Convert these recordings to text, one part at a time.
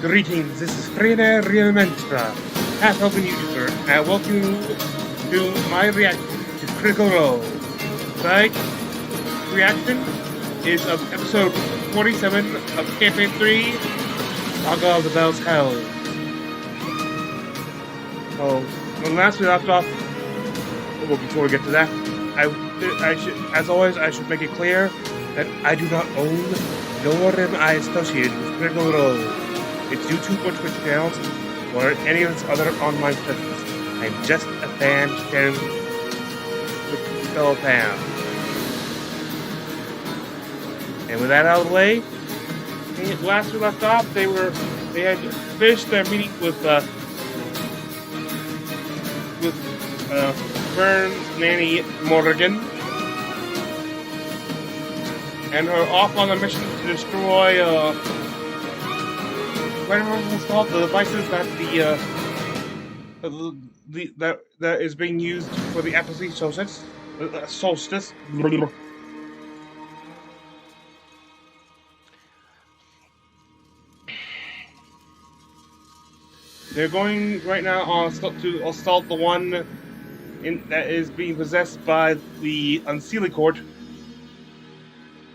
Greetings, this is Fey Realm, half-open YouTuber, and welcome to my reaction to Critical Role. Tonight's reaction is of episode 47 of Campaign 3, Saga of the Bells Hell. So, when last we left off, well, before we get to that, I should, as always, I should make it clear that I do not own, nor am I associated with Critical Role, its YouTube or Twitch channels, or any of its other online presence. I'm just a fan sharing with fellow fans. And with that out of the way, last we left off, they had finished their meeting with Fern's nanny Morrigan, and are off on a mission to destroy whatever it's called, the devices that that is being used for the F.C.G solstice. They're going right now to assault the one that is being possessed by the Unseelie Court,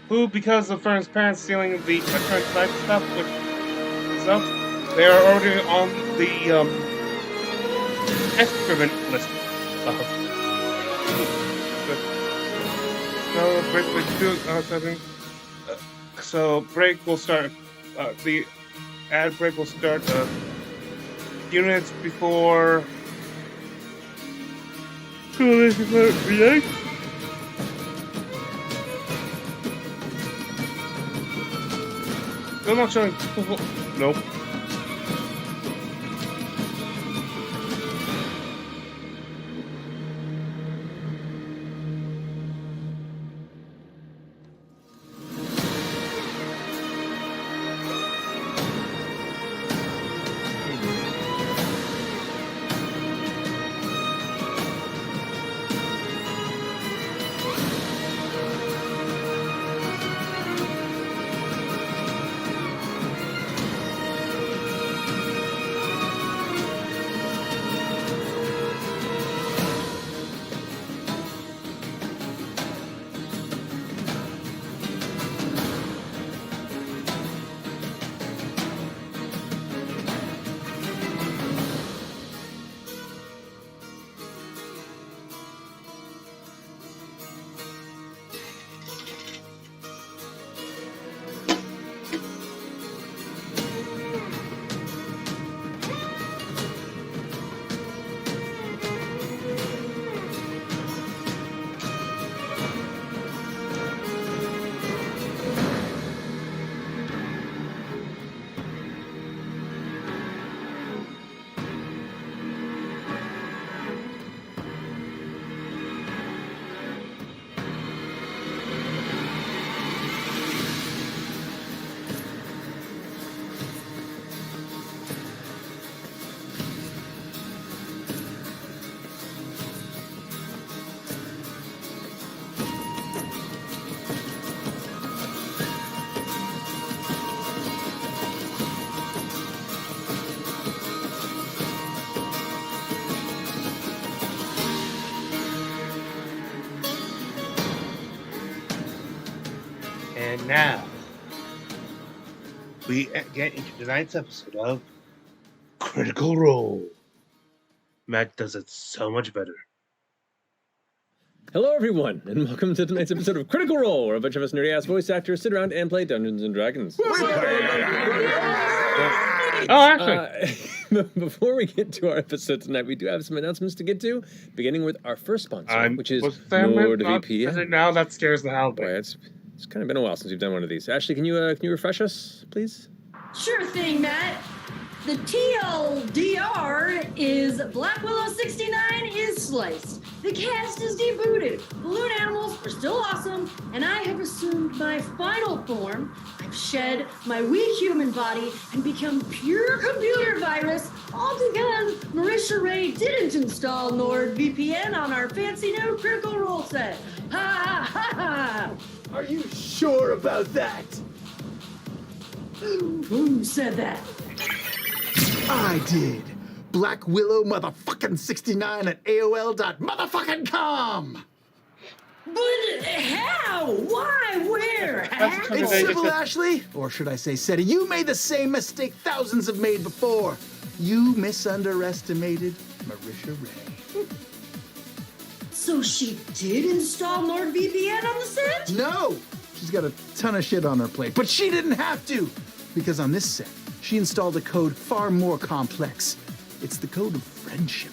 who, because of Fern's parents stealing the current type stuff, they are already on the excrement list. So break will start. The ad break will start units before. React. I'm not showing. Nope. And now, we get into tonight's episode of Critical Role. Matt does it so much better. Hello, everyone, and welcome to tonight's episode of Critical Role, where a bunch of us nerdy-ass voice actors sit around and play Dungeons & Dragons. Before we get to our episode tonight, we do have some announcements to get to, beginning with our first sponsor, which is NordVPN. Now that scares the hell out of me. It's kind of been a while since we've done one of these. Ashley, can you refresh us, please? Sure thing, Matt. The TLDR is Black Willow 69 is sliced. The cast is debooted. Balloon animals are still awesome, and I have assumed my final form. I've shed my weak human body and become pure computer virus, all because Marisha Ray didn't install NordVPN on our fancy new Critical Role set. Ha ha ha! Are you sure about that? Who said that? I did. Black Willow motherfucking 69 at AOL.motherfucking.com. But how? Why? Where? It's simple, Ashley. Or should I say, Seti, you made the same mistake thousands have made before. You misunderestimated Marisha Ray. So she did install NordVPN on the set? No! She's got a ton of shit on her plate, but she didn't have to! Because on this set, she installed a code far more complex. It's the code of friendship.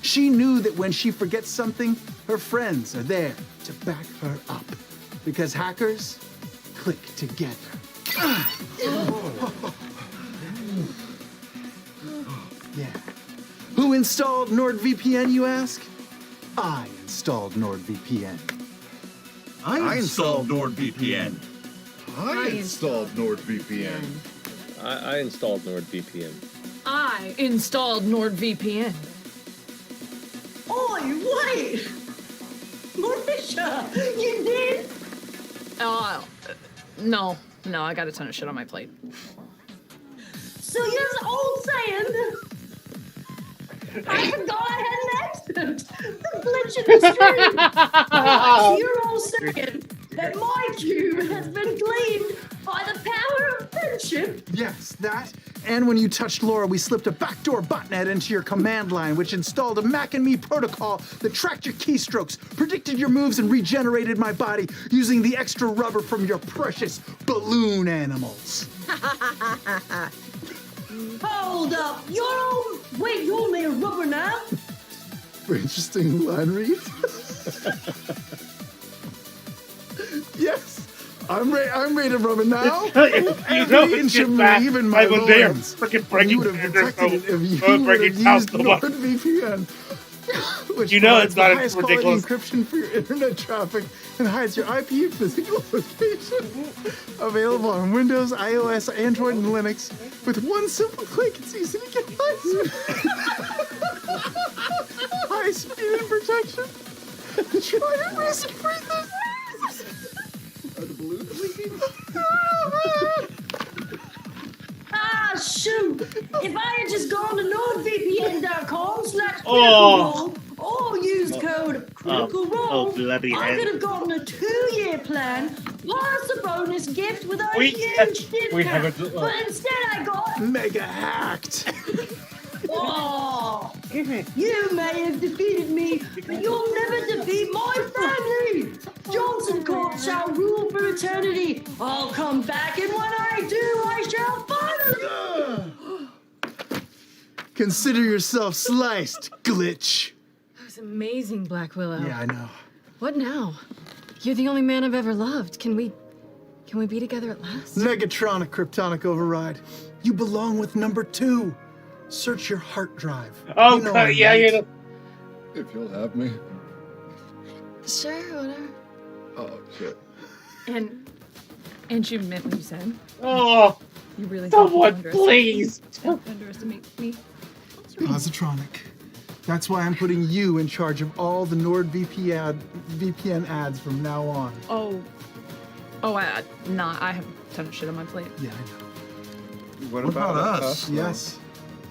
She knew that when she forgets something, her friends are there to back her up. Because hackers click together. Yeah. Who installed NordVPN, you ask? I installed NordVPN. I installed NordVPN. I installed NordVPN. I installed NordVPN. I installed NordVPN. Oi, wait! Marisha, you did? No, I got a ton of shit on my plate. So you're all saying I can go ahead and exit the glitch in the stream. So you're all saying that my cube has been claimed by the power of friendship? Yes, that. And when you touched Laura, we slipped a backdoor botnet into your command line, which installed a Mac and Me protocol that tracked your keystrokes, predicted your moves, and regenerated my body using the extra rubber from your precious balloon animals. Hold up, you're made of rubber now? Interesting line read. Yes, I'm made of rubber now. Every inch of me, even my loins. Freaking You breaking would have detected it if you would breaking have house used so much. NordVPN. Which You know it's provides the not highest ridiculous. quality encryption for your internet traffic and hides your IP physical location. Available on Windows, iOS, Android, and Linux. With one simple click, it's easy to get high speed and protection. Try to risk breathing. Are the balloons leaking? Ah, shoot! If I had just gone to NordVPN.com/critical Oh. or used code critical roll, bloody I hell. could have gotten a 2-year plan plus a bonus gift with a We- huge we discount. haven't- But instead I got Mega hacked. oh, you may have defeated me, but you'll never defeat my family. Johnson Corp shall rule for eternity. I'll come back, and when I do, I shall finally. Consider yourself sliced, glitch. That was amazing, Black Willow. Yeah, I know. What now? You're the only man I've ever loved. Can we be together at last? Negatronic Kryptonic Override. You belong with number 2. Search your heart drive. Oh, You know God, I'm yeah, right. you know. If you'll have me. Sure, whatever. Oh, shit. And you meant what you said. Oh, You really thought you someone, please. underestimate me. Positronic. That's why I'm putting you in charge of all the NordVPN ads from now on. Oh, I have a ton of shit on my plate. Yeah, I know. What about us? Yes,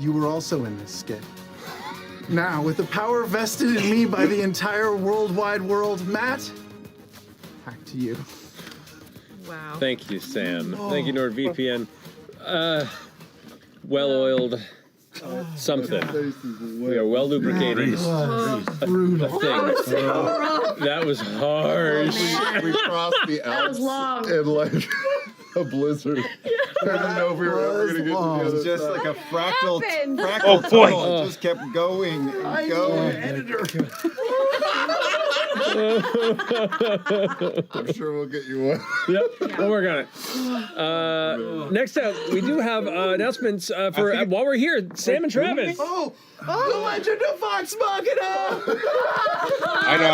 you were also in this skit. Now, with the power vested in me by the entire worldwide world, Matt, back to you. Wow. Thank you, Sam. Thank you, NordVPN. Well-oiled something. We are well lubricated. Brutal. That was harsh. We crossed the That was Alps long. in like a blizzard. I didn't know if we were ever going to get to the other Just side. like a fractal Oh, boy. tunnel. It just kept going and going. I'm sure we'll get you one. Yep, we'll work on it. Next up, we do have announcements for while we're here. Sam and Travis. Oh, the Legend of Vox Machina! I know.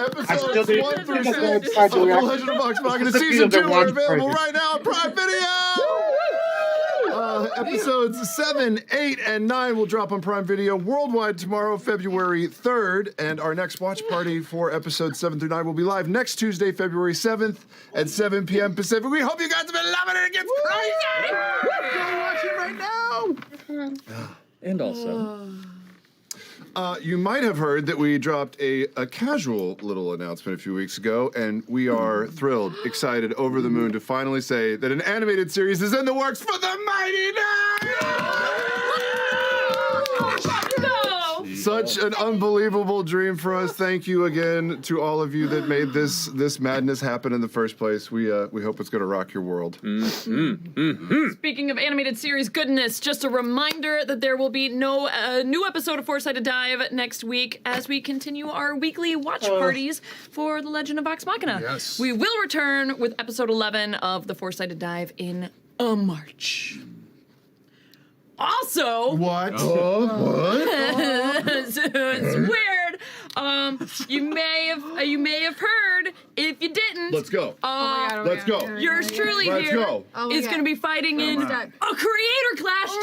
I'm still Episodes doing 1 through the 6 side of The reaction. Legend of Vox Machina It's a Season video 2 that are watch available party. right now on Prime Video! Episodes 7, 8, and 9 will drop on Prime Video worldwide tomorrow, February 3rd. And our next watch party for episodes 7 through 9 will be live next Tuesday, February 7th at 7 p.m. Pacific. We hope you guys have been loving it. It gets crazy! Go watch it right now! And also, you might have heard that we dropped a casual little announcement a few weeks ago, and we are thrilled, excited, over the moon to finally say that an animated series is in the works for the Mighty Nine! Such an unbelievable dream for us. Thank you again to all of you that made this madness happen in the first place. We hope it's going to rock your world. Speaking of animated series goodness, just a reminder that there will be no new episode of Four-Sided Dive next week as we continue our weekly watch parties for The Legend of Vox Machina. Yes. We will return with episode 11 of the Four-Sided Dive in March. Also, What? it's weird. You may have heard. If you didn't, Let's go. Let's go. yours truly Let's here go. is going to be fighting in a Creator Clash 2.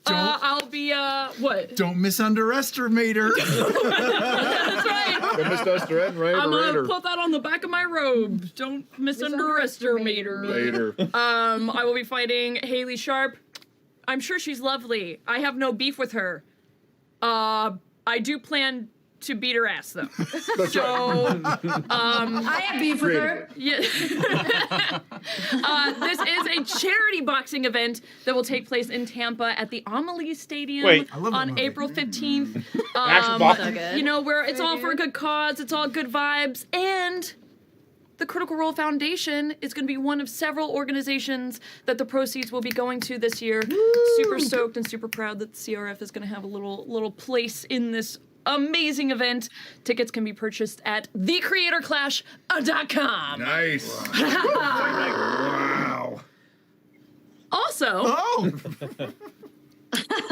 I'll be what? Don't misunderestimate her. That's right. I'm gonna put that on the back of my robe. Don't misunderestimate her. Later. I will be fighting Haley Sharp. I'm sure she's lovely. I have no beef with her. I do plan to beat her ass though. I have beef with her. Yeah. This is a charity boxing event that will take place in Tampa at the Amalie Stadium on April 15th. You know, where it's all for a good cause, it's all good vibes, and the Critical Role Foundation is going to be one of several organizations that the proceeds will be going to this year. Super stoked and super proud that the CRF is going to have a little place in this amazing event. Tickets can be purchased at thecreatorclash.com. Nice. Wow. Also,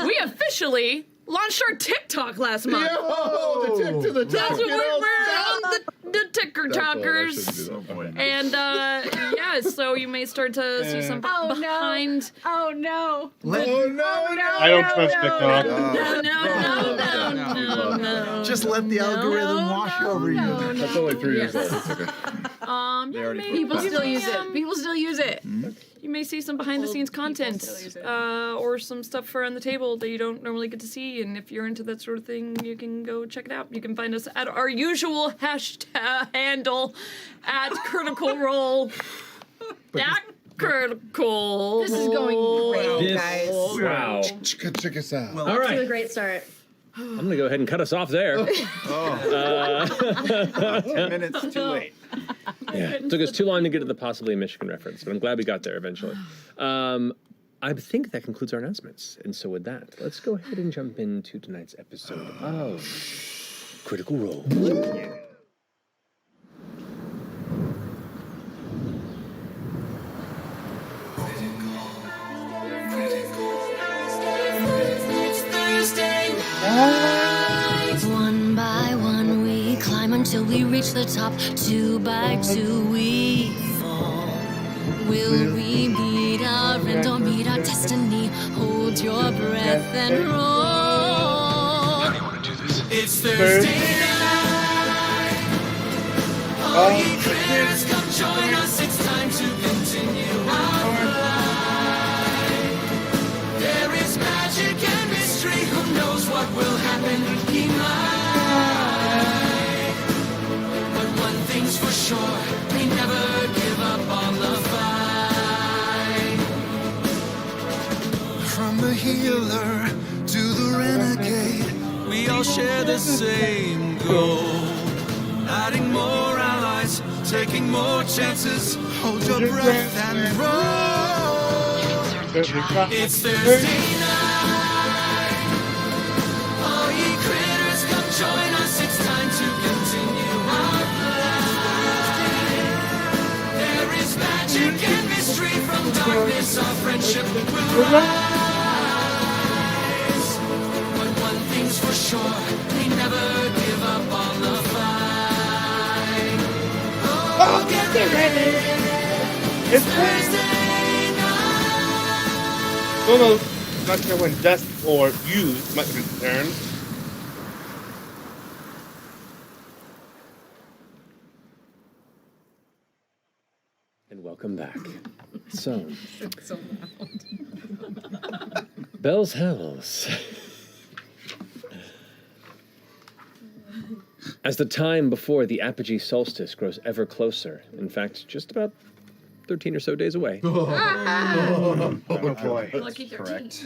we officially launched our TikTok last month. Yo, the tick to the That's top. what we're on the Ticker Talkers. And yeah, so you may start to see some behind. Oh no. I don't trust TikTok. No. Just let the algorithm wash over you. That's only 3 years old. It's okay. People still use it. People still use it. You may see some behind the scenes content or some stuff for on the table that you don't normally get to see. And if you're into that sort of thing, you can go check it out. You can find us at our usual hashtag handle at Critical Role. At Critical. This is going great, guys. Wow. Check us out. All right. A great start. I'm going to go ahead and cut us off there. 10 minutes too late. Yeah, it took us too long to get to the possibly Michigan reference, but I'm glad we got there eventually. I think that concludes our announcements. And so with that, let's go ahead and jump into tonight's episode of Critical Role. One by one we climb until we reach the top. 2 by 2 we fall. Will we meet our end or meet our destiny? Hold your breath and roll. How do you want to do this? It's Thursday night. All ye critters, come join us. It's time to continue our ride. There is magic and mystery. Who knows what will happen? He might. But one thing's for sure, we never give up on the fight. From the healer to the renegade, we all share the same goal. Adding more allies, taking more chances. Hold your breath and roll. It's Thursday night. All ye critters, come join us. It's time to continue our flight. There is magic and mystery. From darkness our friendship will rise. But one thing's for sure, we never give up on the fight. Oh, get ready. It's Thursday night. No, not sure when death or use might return. And welcome back. So, bells hells. As the time before the apogee solstice grows ever closer, in fact, just about 13 or so days away. Oh boy. Lucky 13. Correct.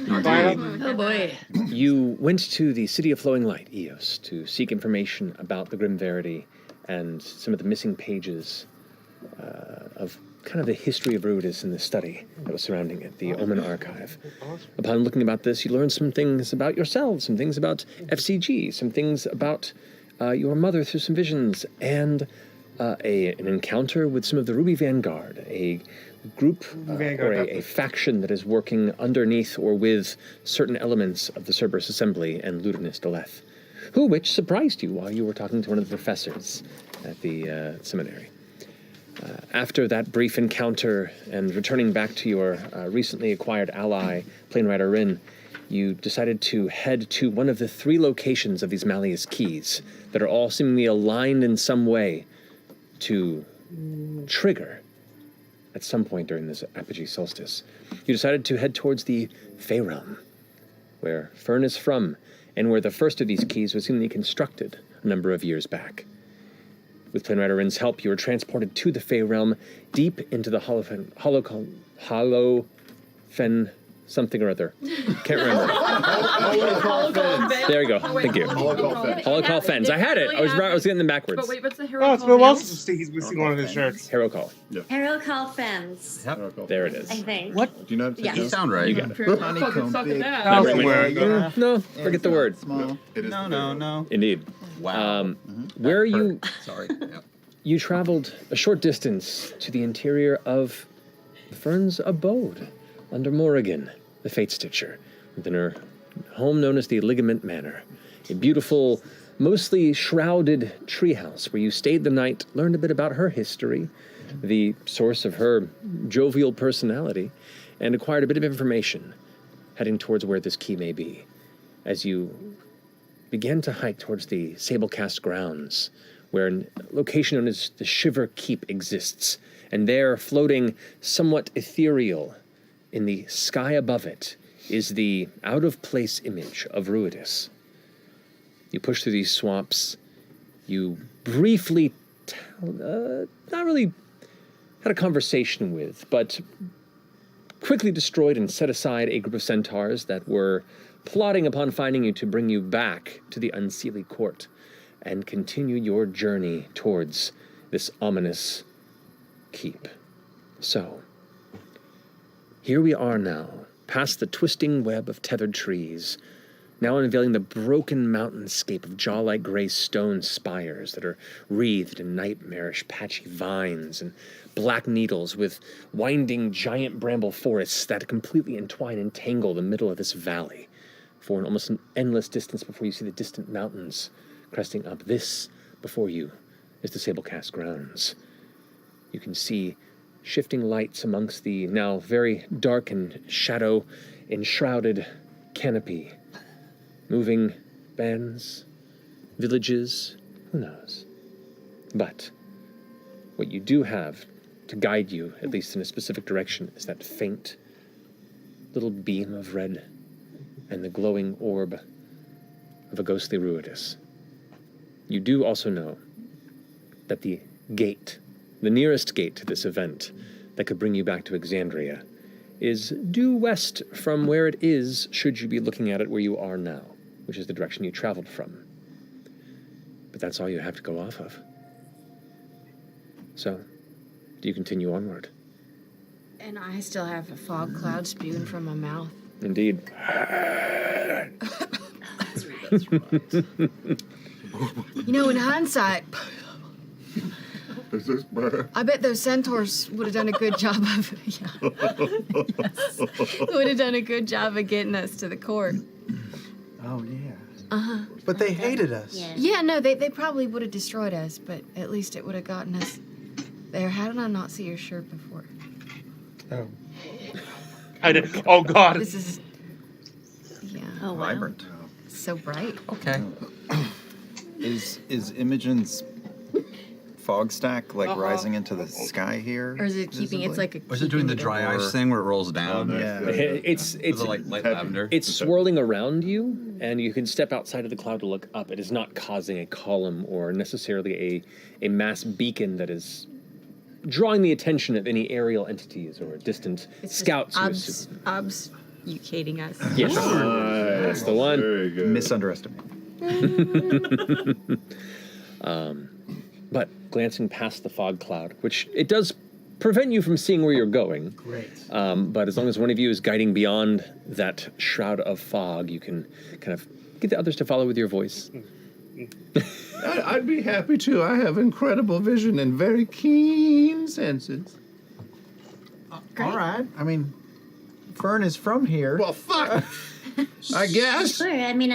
Oh boy. You went to the City of Flowing Light, Eos, to seek information about the Grim Verity and some of the missing pages of kind of the history of Rudis and the study that was surrounding it, the Omen Archive. Upon looking about this, you learned some things about yourselves, some things about F.C.G, some things about your mother through some visions, and an encounter with some of the Ruby Vanguard, a group or a faction that is working underneath or with certain elements of the Cerberus Assembly and Ludinus Deleth, which surprised you while you were talking to one of the professors at the seminary. After that brief encounter and returning back to your recently acquired ally, Plane Rider Rin, you decided to head to one of the 3 locations of these Malleus Keys that are all seemingly aligned in some way to trigger at some point during this apogee solstice. You decided to head towards the Fey Realm, where Fern is from, and where the first of these keys was seemingly constructed a number of years back. With Plane Rider Rin's help, you were transported to the Fey Realm, deep into the Holofen something or other. Can't remember. There you go. Thank you. Holocall Fens. I had it. I was getting them backwards. But wait, what's the hero Oh, it's Bill Wilson. He's missing one of his shirts. Hero Call. Hero Call Fens. There it is. I think. What? Do you know? Yeah. You sound right. You got it. Fucking suck at that. No, forget the word. It is no. Indeed. Wow. Where you Sorry. you traveled a short distance to the interior of Fern's abode under Morrigan, the Fate Stitcher, within her home known as the Ligament Manor, a beautiful, mostly shrouded treehouse where you stayed the night, learned a bit about her history, the source of her jovial personality, and acquired a bit of information heading towards where this key may be. As you began to hike towards the Sablecast grounds, where a location known as the Shiver Keep exists, and there, floating somewhat ethereal in the sky above it, is the out-of-place image of Ruidus. You push through these swamps. You briefly, not really had a conversation with, but quickly destroyed and set aside a group of centaurs that were plotting upon finding you to bring you back to the Unseelie Court and continue your journey towards this ominous keep. So, here we are now, past the twisting web of tethered trees, now unveiling the broken mountainscape of jaw-like gray stone spires that are wreathed in nightmarish patchy vines and black needles with winding giant bramble forests that completely entwine and tangle the middle of this valley for almost an endless distance before you see the distant mountains cresting up. This, before you, is the Sablecast grounds. You can see shifting lights amongst the now very dark and shadow-enshrouded canopy. Moving bands, villages, who knows? But what you do have to guide you, at least in a specific direction, is that faint little beam of red and the glowing orb of a ghostly Ruidus. You do also know that the gate, the nearest gate to this event that could bring you back to Exandria, is due west from where it is, should you be looking at it where you are now, which is the direction you traveled from. But that's all you have to go off of. So, do you continue onward? And I still have a fog cloud spewing from my mouth. Indeed. That's right. You know, in hindsight, Is this bad? I bet those centaurs would have done a good job of would have done a good job of getting us to the court. Oh, yeah. Uh-huh. But they hated us. Yeah, no, they probably would have destroyed us, but at least it would have gotten us there. How did I not see your shirt before? Oh. I did. Oh, God. This is... Yeah. Oh, wow. Vibrant. So bright. Okay. Is Imogen's fog stack like rising into the sky here? Or is it keeping? It's like a. Or is it doing the dry ice thing where it rolls down? Yeah. It's like light lavender. It's swirling around you, and you can step outside of the cloud to look up. It is not causing a column or necessarily a mass beacon that is drawing the attention of any aerial entities or distant scouts. Obfuscating us. Yes, that's the one. Very good. Misunderestimated. But glancing past the fog cloud, which it does prevent you from seeing where you're going. Great. But as long as one of you is guiding beyond that shroud of fog, you can kind of get the others to follow with your voice. I'd be happy to. I have incredible vision and very keen senses. All right. I mean, Fern is from here. Well, fuck. I guess. Sure. I mean,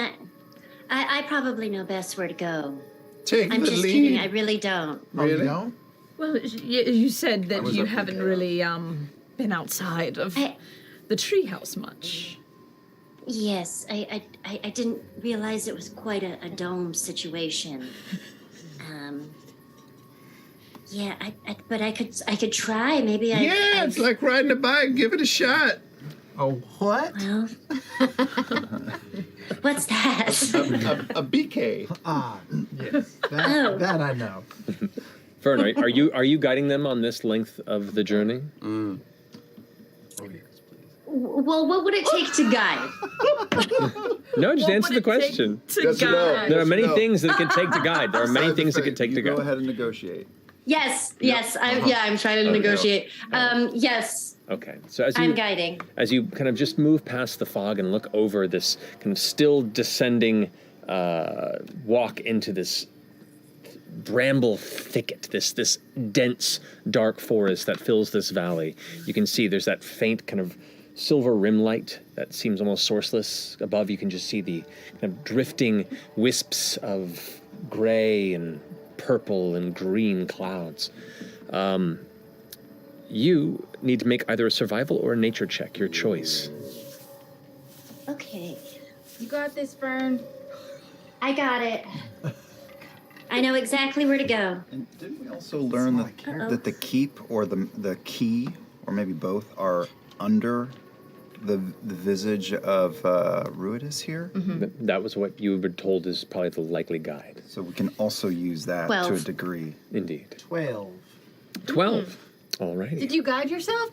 I probably know best where to go. Take I'm the just lead. kidding. I really don't. Oh, you don't? Well, you said that you haven't really been outside of the treehouse much. Yes, I didn't realize it was quite a dome situation. Yeah, but I could try. Maybe it's like riding a bike. Give it a shot. Oh, what? Well, what's that? a BK. Ah, yes. That I know. Fern, are you guiding them on this length of the journey? Well, what would it take to guide? No, just answer the question. There are many things that it can take to guide. There are many things that can take to guide. Go ahead and negotiate. Yes. I'm trying to negotiate. Yes. Okay, so I'm guiding. As you kind of just move past the fog and look over this kind of still descending walk into this bramble thicket, this dense, dark forest that fills this valley, you can see there's that faint kind of silver rim light that seems almost sourceless. Above you can just see the kind of drifting wisps of gray and purple and green clouds. You need to make either a survival or a nature check, your choice. Okay. You got this, Fern. I got it. I know exactly where to go. And didn't we also learn that the keep or the key, or maybe both, are under the visage of Ruidus here? Mm-hmm. That was what you were told is probably the likely guide. So we can also use that 12. to a degree. Indeed. 12. 12. All righty. Did you guide yourself?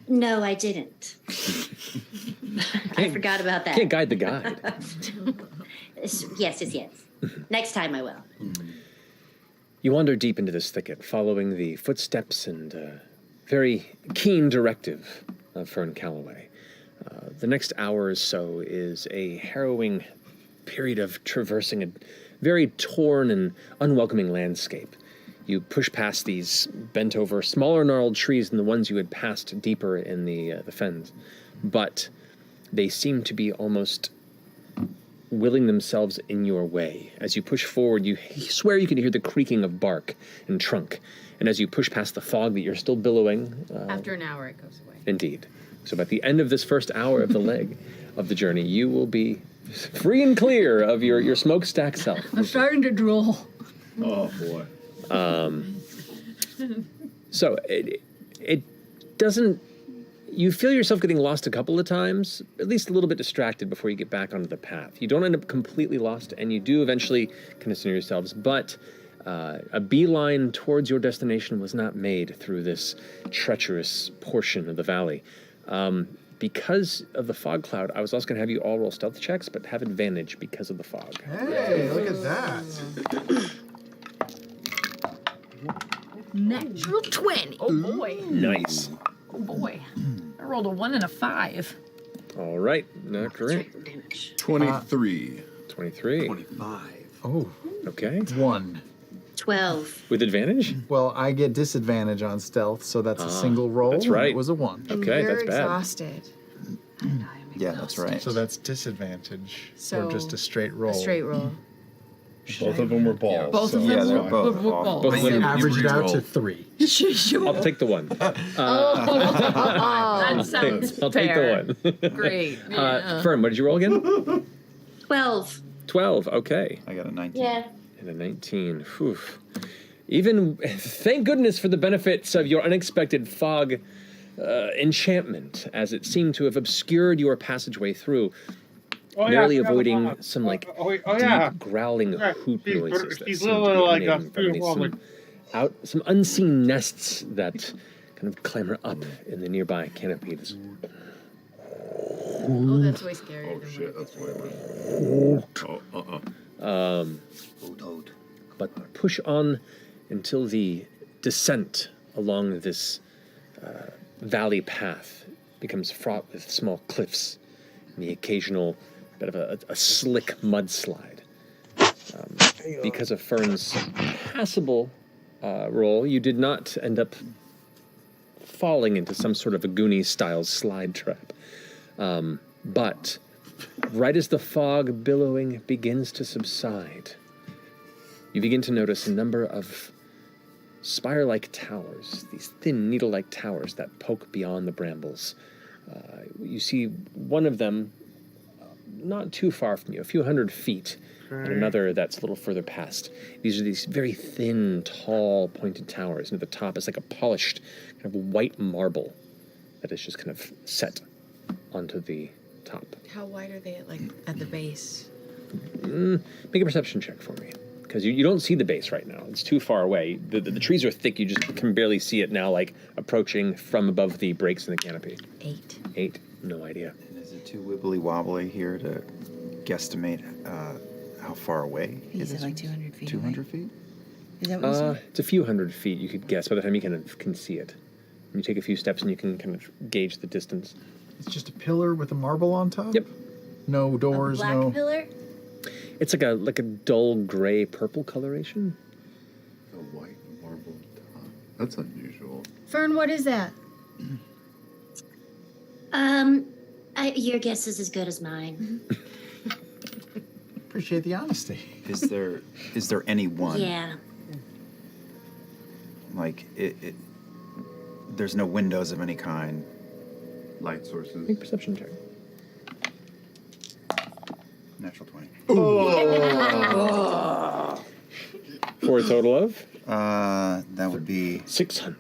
No, I didn't. I forgot about that. Can't guide the guide. Yes. Next time I will. You wander deep into this thicket, following the footsteps and very keen directive of Fern Calloway. The next hour or so is a harrowing period of traversing a very torn and unwelcoming landscape. You push past these bent-over, smaller gnarled trees than the ones you had passed deeper in the fens, but they seem to be almost willing themselves in your way. As you push forward, you swear you can hear the creaking of bark and trunk, and as you push past the fog that you're still billowing... After an hour, it goes away. Indeed. So by the end of this first hour of the leg of the journey, you will be free and clear of your smokestack self. I'm starting to drool. Oh, boy. So it doesn't... You feel yourself getting lost a couple of times, at least a little bit distracted before you get back onto the path. You don't end up completely lost, and you do eventually consider yourselves, but a beeline towards your destination was not made through this treacherous portion of the valley. Because of the fog cloud, I was also going to have you all roll stealth checks, but have advantage because of the fog. Hey, look at that. Natural 20. Oh boy. Nice. Oh boy. I rolled a 1 and a 5. All right. Not great. 23. 23. 25. Oh. Okay. 1. 12. With advantage? Well, I get disadvantage on stealth, so that's a single roll. That's right. It was a 1. And Okay, you're that's bad. exhausted. Yeah, that's right. So that's disadvantage. So or just a straight roll. A straight roll. Both of them were balls. Both of them Yeah, they're were both balls. awful. Both of them. Average it out to 3. I'll take the one. That sounds I'll take fair. the one. Great. Yeah. Fern, what did you roll again? 12. 12. Okay. I got a 19. Yeah. And a 19. Whew. Even, thank goodness for the benefits of your unexpected fog enchantment, as it seemed to have obscured your passageway through, narrowly avoiding some deep growling hoot noises that She's seemed to be literally emanating from some unseen nests that kind of clamber up in the nearby canopy. Oh, that's way scarier than shit, that's way But push on until the descent along this valley path becomes fraught with small cliffs and the occasional bit of a slick mudslide. Because of Fern's passable roll, you did not end up falling into some sort of a Goonies-style slide trap. But right as the fog billowing begins to subside, you begin to notice a number of spire-like towers, these thin needle-like towers that poke beyond the brambles. You see one of them not too far from you, a few hundred feet, and another that's a little further past. These are these very thin, tall, pointed towers, and at the top is like a polished kind of white marble that is just kind of set onto the top. How wide are they at the base? Make a perception check for me, because you don't see the base right now. It's too far away. The trees are thick. You just can barely see it now, like approaching from above the breaks in the canopy. 8. No idea. And is it too wibbly wobbly here to guesstimate how far away He said like 200 feet 200 feet? Is that what you said? It's a few hundred feet, you could guess, by the time you kind of can see it. And you take a few steps and you can kind of gauge the distance. It's just a pillar with a marble on top? Yep. No doors, no... pillar? It's like a dull gray purple coloration. A white marble top. That's unusual. Fern, what is that? Your guess is as good as mine. Appreciate the honesty. Is there any one? Yeah. Like there's no windows of any kind. Light sources. Make a perception check. Natural 20. For a total of? That would be 600.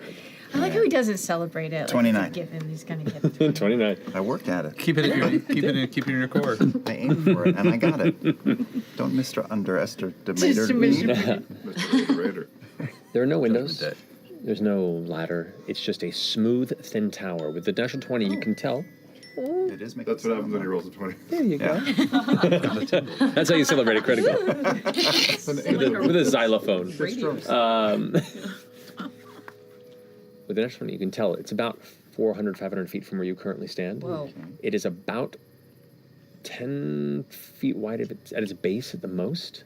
I like how he doesn't celebrate it. Like 29. If you give him, he's gonna get it. 29. I worked at it. Keep it in your core. I aimed for it and I got it. Don't underestimate me. There are no windows. There's no ladder. It's just a smooth, thin tower. With the natural 20, you can tell. It is making That's what happens when he rolls a 20. There you go. That's how you celebrate a critical. with a xylophone. With the next one, you can tell it's about 400, 500 feet from where you currently stand. Whoa. It is about 10 feet wide at its base at the most.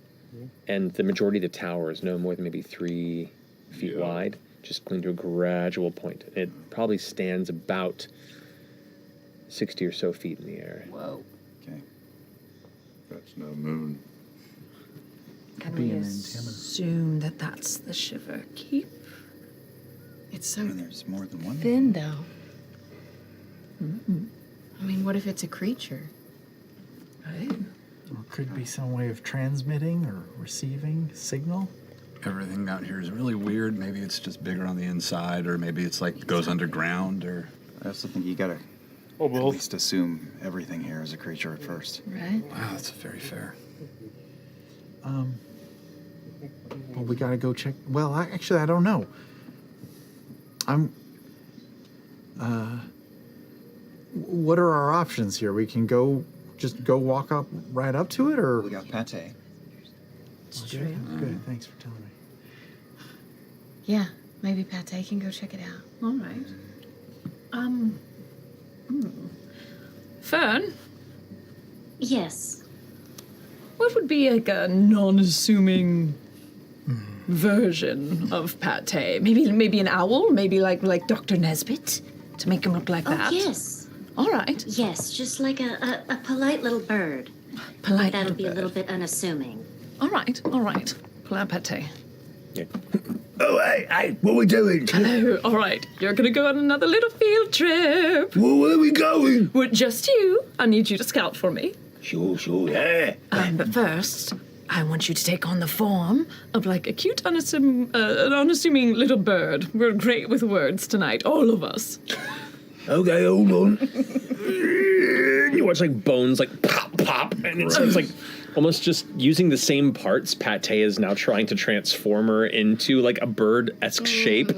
And the majority of the tower is no more than maybe 3 feet wide, just going to a gradual point. It probably stands about 60 or so feet in the air. Whoa. Okay. That's no moon. Can we assume that that's the Shiver Keep? It's so there's more than one. thin, though. I mean, what if it's a creature? Or could be some way of transmitting or receiving signal. Everything out here is really weird. Maybe it's just bigger on the inside, or maybe it's like goes underground, or... I also think you gotta at least assume everything here is a creature at first. Right. Wow, that's very fair. Well, we gotta go check. Well, I don't know. What are our options here? We can just go walk up right up to it, or we got pate. It's true. Good. Thanks for telling me. Yeah, maybe Pate can go check it out. All right. Fern, Yes. what would be like a non-assuming version of Pate? Maybe an owl? Maybe like Dr. Nesbit? To make him look like that? Oh, yes. All right. Yes, just like a polite little bird. Polite That'll little be a bird. little bit unassuming. All right. Polite Pate. Oh, hey, what are we doing? Hello. All right. You're going to go on another little field trip. Well, where are we going? With just you. I need you to scout for me. Sure, yeah. But first, I want you to take on the form of like a cute, an unassuming little bird. We're great with words tonight, all of us. Okay, hold on. You watch like bones like pop, pop, and it's like almost just using the same parts. Pate is now trying to transform her into like a bird-esque shape.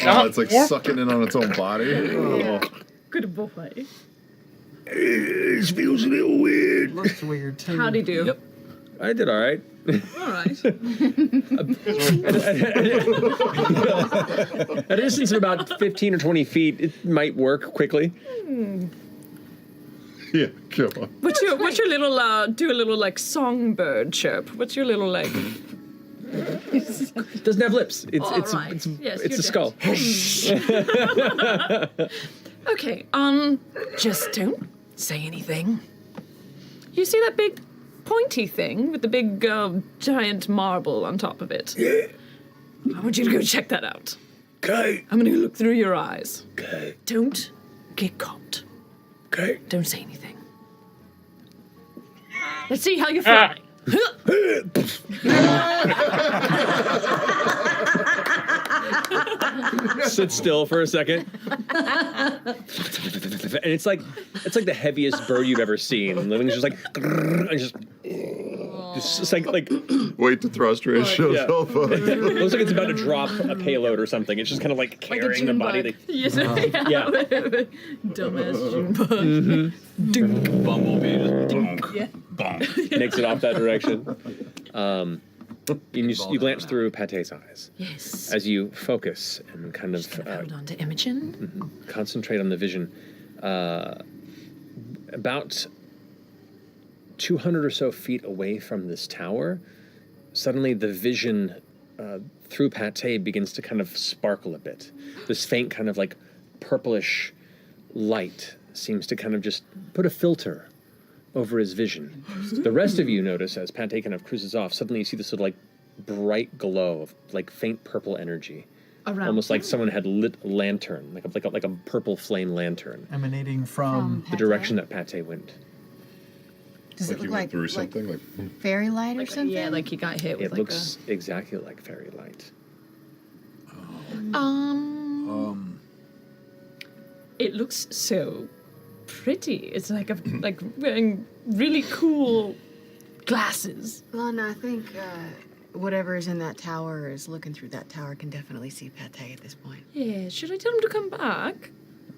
Oh, it's like sucking in on its own body. Oh. Good boy. This feels a little weird. Looks weird too. How'd he do? Yep. I did all right. All right. At a distance of about 15 or 20 feet, it might work quickly. Yeah, come on. What's your little do a little like songbird chirp? What's your little like? It doesn't have lips. It's Yes, a skull. Okay. Just don't say anything. You see that big pointy thing with the big giant marble on top of it? Yeah. I want you to go check that out. Okay. I'm gonna look through your eyes. Okay. Don't get caught. Okay. Don't say anything. Let's see how you fly. Sit still for a second. And it's like the heaviest bird you've ever seen. Living's just like and just like wait to thrust ratio. Yeah. Looks like it's about to drop a payload or something. It's just kind of like carrying the body. Like, Yes, yeah. Dumbass June bug. Mm-hmm. Dunk. Bumblebee just Dunk. Yeah. Makes it off that direction. You glance through Pate's eyes. Yes. As you focus and kind of Hold on to Imogen. concentrate on the vision. About 200 or so feet away from this tower, suddenly the vision through Pate begins to kind of sparkle a bit. This faint kind of like purplish light seems to kind of just put a filter over his vision. The rest of you notice as Pate kind of cruises off, suddenly you see this sort of like bright glow of like faint purple energy. Around Almost like someone had lit a lantern, like a purple flame lantern. Emanating from The direction that Pate went. Does it look you went like through something like fairy light or something? Yeah, like he got hit with It looks exactly like fairy light. It looks so pretty. It's like like wearing really cool glasses. Well, no, I think whatever is in that tower is looking through that tower can definitely see Pate at this point. Yeah, should I tell him to come back?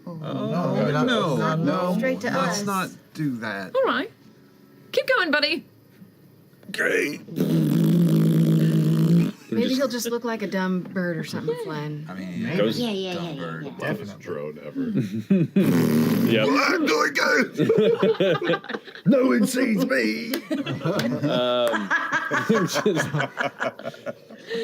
No. Straight to Let's us. not do that. All right. Keep going, buddy. Okay. Maybe he'll just look like a dumb bird or something flying. I mean, Yeah. definitely drone ever. Yeah. I'm going to go. No one sees me.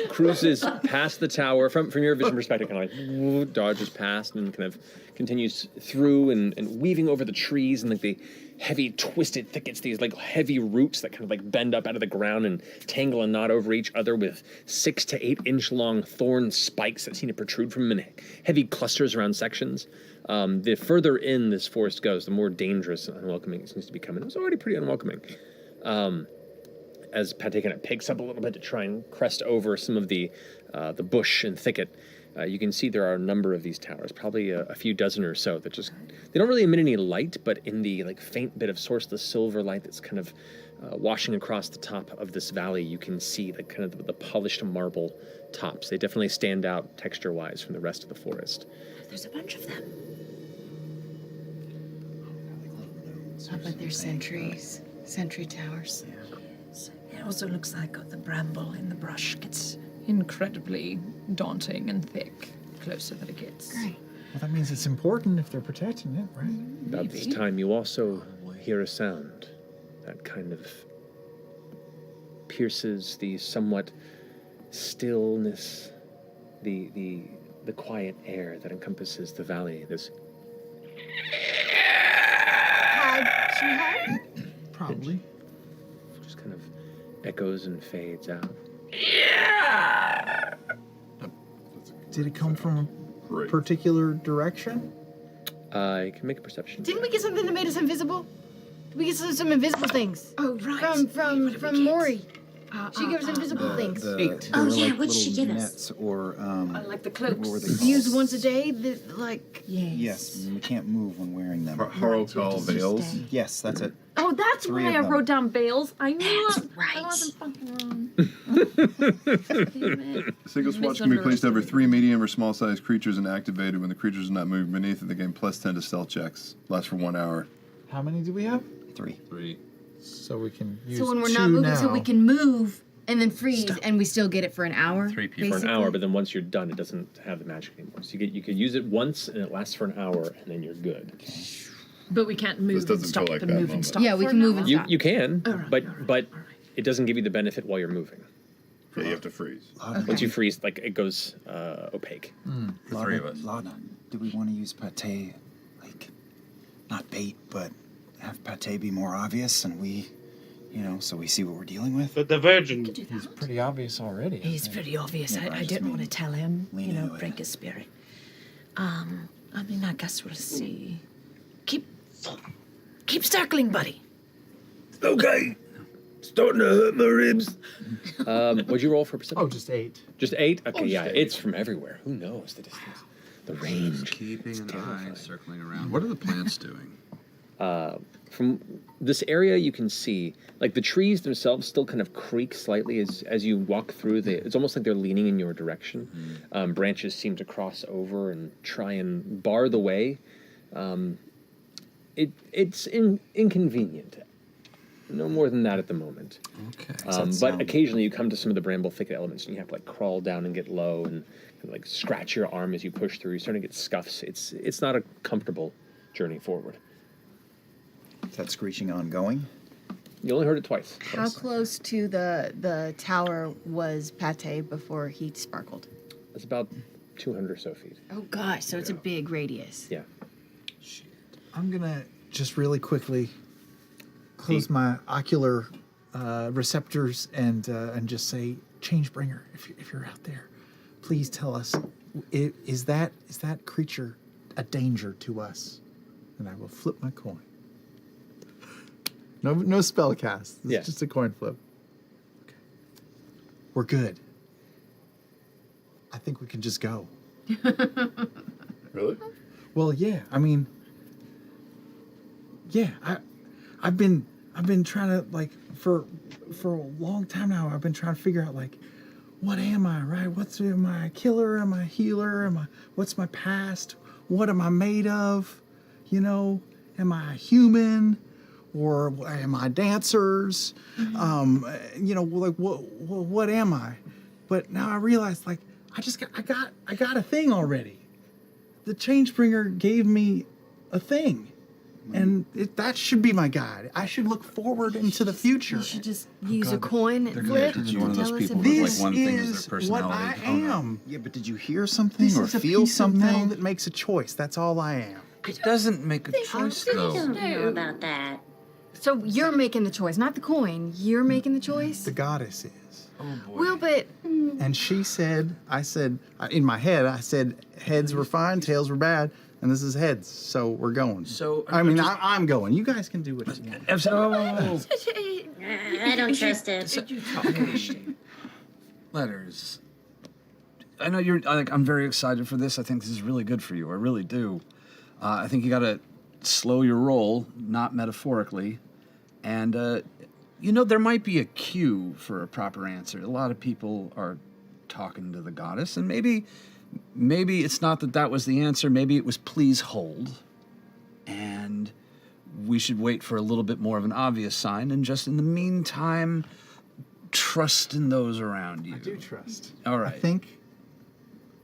Cruises past the tower from your vision perspective, kind of like dodges past and kind of continues through and weaving over the trees and like the heavy twisted thickets, these like heavy roots that kind of like bend up out of the ground and tangle and knot over each other with 6 to 8 inch long thorn spikes that seem to protrude from them in heavy clusters around sections. The further in this forest goes, the more dangerous and unwelcoming it seems to become. And it was already pretty unwelcoming. As Pate kind of picks up a little bit to try and crest over some of the bush and thicket, you can see there are a number of these towers, probably a few dozen or so, that just, they don't really emit any light, but in the like faint bit of sourceless silver light that's kind of washing across the top of this valley, you can see the kind of the polished marble tops. They definitely stand out texture-wise from the rest of the forest. There's a bunch of them. How about their sentry towers? It also looks like the bramble in the brush gets incredibly daunting and thick closer that it gets. Great. Well, that means it's important if they're protecting it, right? About this time, you also hear a sound that kind of pierces the somewhat stillness, the quiet air that encompasses the valley. This Probably. just kind of echoes and fades out. Did it come from a particular direction? You can make a perception. Didn't we get something that made us invisible? We get some invisible things. Oh, right. From Maury. She gives invisible things. What'd she give us? Nets or I like the cloaks. what were they called? Use once a day. Yes, we can't move when wearing them. Hotel veils. Yes, that's it. Oh, that's Three why of I them. wrote down veils. I knew I wasn't fucking wrong. A single swatch can be placed over 3 medium or small sized creatures and activated when the creatures are not moving beneath it. They gain +10 to stealth checks. Lasts for 1 hour. How many do we have? 3. So we can use So when we're 2 not moving, now. so we can move and then freeze, and we still get it for an hour. 3 people for an hour, but then once you're done, it doesn't have the magic anymore. So you could use it once, and it lasts for an hour, and then you're good. But we can't move doesn't and stop feel like and that move moment. and stop. Yeah, we for can an move hour. and You can, Alright, but it doesn't give you the benefit while you're moving. Yeah, you have to freeze. Once you freeze, like it goes opaque. The 3 of us. Lana, do we want to use pate, like, not bait, but have pate be more obvious, and we, so we see what we're dealing with? But the virgin. He's pretty obvious already. He's pretty obvious. Yeah, I just didn't mean want to tell him, lean into it. break his spirit. I mean, I guess we'll see. Keep circling, buddy. Okay. Starting to hurt my ribs. What'd you roll for perception? Oh, just 8. Just 8? Okay, just yeah, 8. it's from everywhere. Who knows the distance? The range. Keeping an eye circling around. What are the plants doing? From this area, you can see, like, the trees themselves still kind of creak slightly as you walk through. It's almost like they're leaning in your direction. Branches seem to cross over and try and bar the way. It's inconvenient. No more than that at the moment. Okay. But occasionally you come to some of the bramble thicket elements and you have to, like, crawl down and get low and like scratch your arm as you push through. You're starting to get scuffs. It's not a comfortable journey forward. Is that screeching ongoing? You only heard it twice. How close to the tower was Pate before he sparkled? It's about 200 or so feet. Oh gosh, so it's a big radius. Yeah. I'm gonna just really quickly close my ocular receptors and just say, Changebringer, if you're out there, please tell us, is that creature a danger to us? And I will flip my coin. No spell cast. It's just a coin flip. Okay. We're good. I think we can just go. Really? Well, yeah. I mean, yeah. I've been trying to, like, for a long time now. I've been trying to figure out, like, what am I? Right? Am I a killer? Am I a healer? What's my past? What am I made of? Am I a human? Or am I dancers? Like what am I? But now I realize, like, I got a thing already. The Changebringer gave me a thing, and that should be my guide. I should look forward into the future. You should just use a coin and They're flip. gonna be one of those people with, This like, one thing as is their what personality. I am. Yeah, but did you hear something This or is a feel piece of metal something? that makes a choice. That's all I am. It doesn't make a choice, I though. don't know about that. So you're making the choice, not the coin. You're making the choice. The goddess is. Oh, boy. Well, but And she said, in my head, I said heads were fine, tails were bad, and this is heads, so we're going. So, I'm going. You guys can do what you want. I don't trust it. Letters. I know I'm very excited for this. I think this is really good for you. I really do. I think you got to slow your roll, not metaphorically. And, there might be a cue for a proper answer. A lot of people are talking to the goddess, and maybe it's not that was the answer. Maybe it was please hold. And we should wait for a little bit more of an obvious sign, and just in the meantime, trust in those around you. I do trust. All right. I think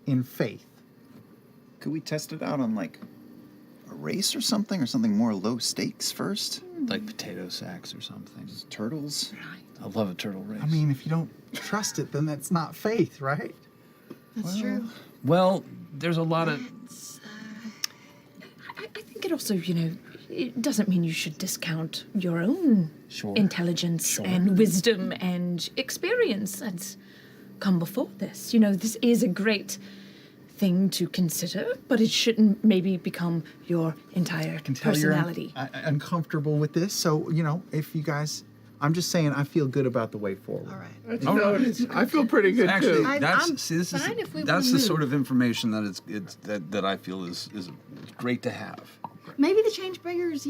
in faith. Could we test it out on, like, a race or something more low stakes first? Like potato sacks or something. Turtles? I love a turtle race. I mean, if you don't trust it, then that's not faith, right? that's true. Well, there's a lot of... I think it also, it doesn't mean you should discount your own intelligence and wisdom and experience that's come before this. This is a great thing to consider, but it shouldn't maybe become your entire personality. You're uncomfortable with this, so if you guys, I'm just saying, I feel good about the way forward. All right. I feel pretty good Actually, too. that's wanna the sort of information that I feel is great to have. Maybe the Changebringers,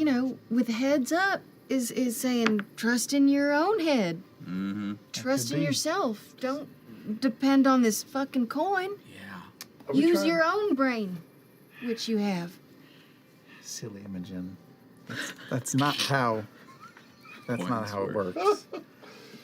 with heads up, is saying trust in your own head. Mm-hmm. Trust in yourself. Don't depend on this fucking coin. Are we Use trying- your own brain, which you have. Silly Imogen. That's not how. That's not how it works.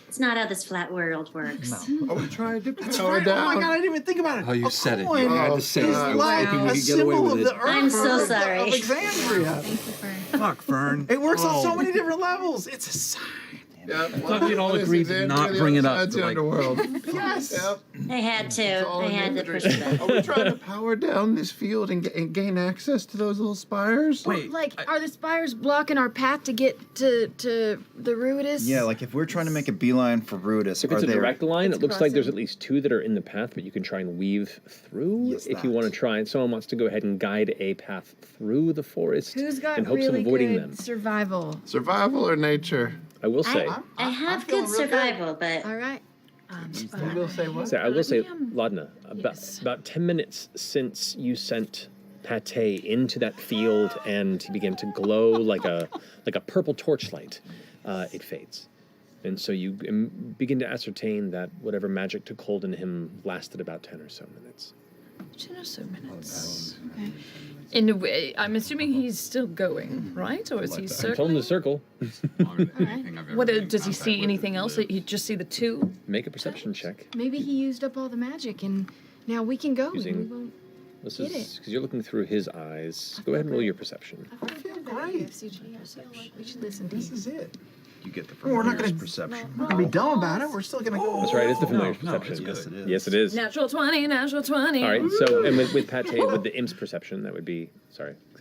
It's not how this flat world works. No. Are we trying to That's power right. down? Oh my god, I didn't even think about it. Oh, you A said it. coin You had to say it. is I was like hoping we a could get away symbol with of it. the Earth I'm so of sorry. Alexandria. Fuck, Fern. It works on so Oh. many different levels. It's a sign. Yeah, thought we'd all agreed to not bring it up, That's the but, like- underworld. Yes. Yep. I had to. All I in had to push it infiltration. back. Are we trying to power down this field and gain access to those little spires? Are the spires blocking our path to get to the Ruidus? Yeah, like if we're trying to make a beeline for Ruidus, If it's are a there... direct line, it looks like there's crossing. at least 2 that are in the path, but you can try and weave through if you want to try. And someone wants to go ahead and guide a path through the forest Who's got in hopes really of avoiding good them. survival? Survival or nature? I will say. I have good survival, but All right. You will say what? So I will say, Laudna, about 10 minutes since you sent Pate into that field and he began to glow like a purple torchlight, it fades. And so you begin to ascertain that whatever magic took hold in him lasted about 10 or so minutes. 10 or so minutes. Okay. In a way, I'm assuming he's still going, right? Or is he I told him circling? to circle. What does he see? Anything else? He just see the 2? Make a perception check. Maybe he used up all the magic and now we can go. Using- And we won't This get is it. because you're looking through his eyes. Go ahead and roll your perception. I feel great. F.C.G. I feel like we should listen to This you. is it. You get the We're not familiar's gonna perception. We're not gonna be dumb about it. We're still gonna go. That's right. It's the familiar No, perception. it's good. Yes, it is. Natural 20, natural 20. All right. So, and with Pate, with the imp's perception, that would be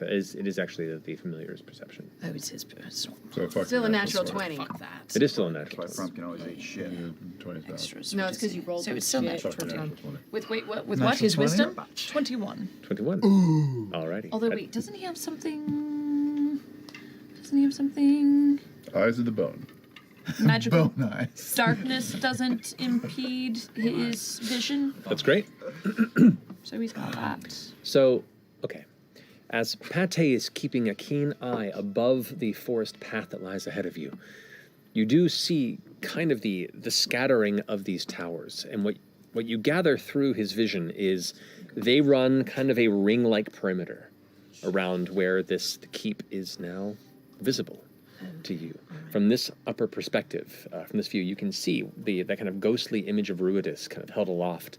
it is actually the familiar's perception. Oh, it's his personal. So fuck Still a that. natural 20. Fuck that. It is still a natural. That's why Frump can always eat shit. 20,000. Extras. No, it's because you rolled So good it's still shit. natural Fuck 20. natural 20. With wait, what? With Natural what? His 20 or wisdom? botch? 21. 21. Ooh. Alrighty. Although wait, doesn't he have something? Doesn't he have something? Eyes of the bone. Magical Bone eyes. darkness doesn't impede his vision, That's great. so he's got that. So, okay. As Pate is keeping a keen eye above the forest path that lies ahead of you, you do see kind of the scattering of these towers. And what you gather through his vision is they run kind of a ring-like perimeter around where the keep is now visible to you. From this upper perspective, from this view, you can see that kind of ghostly image of Ruidus kind of held aloft,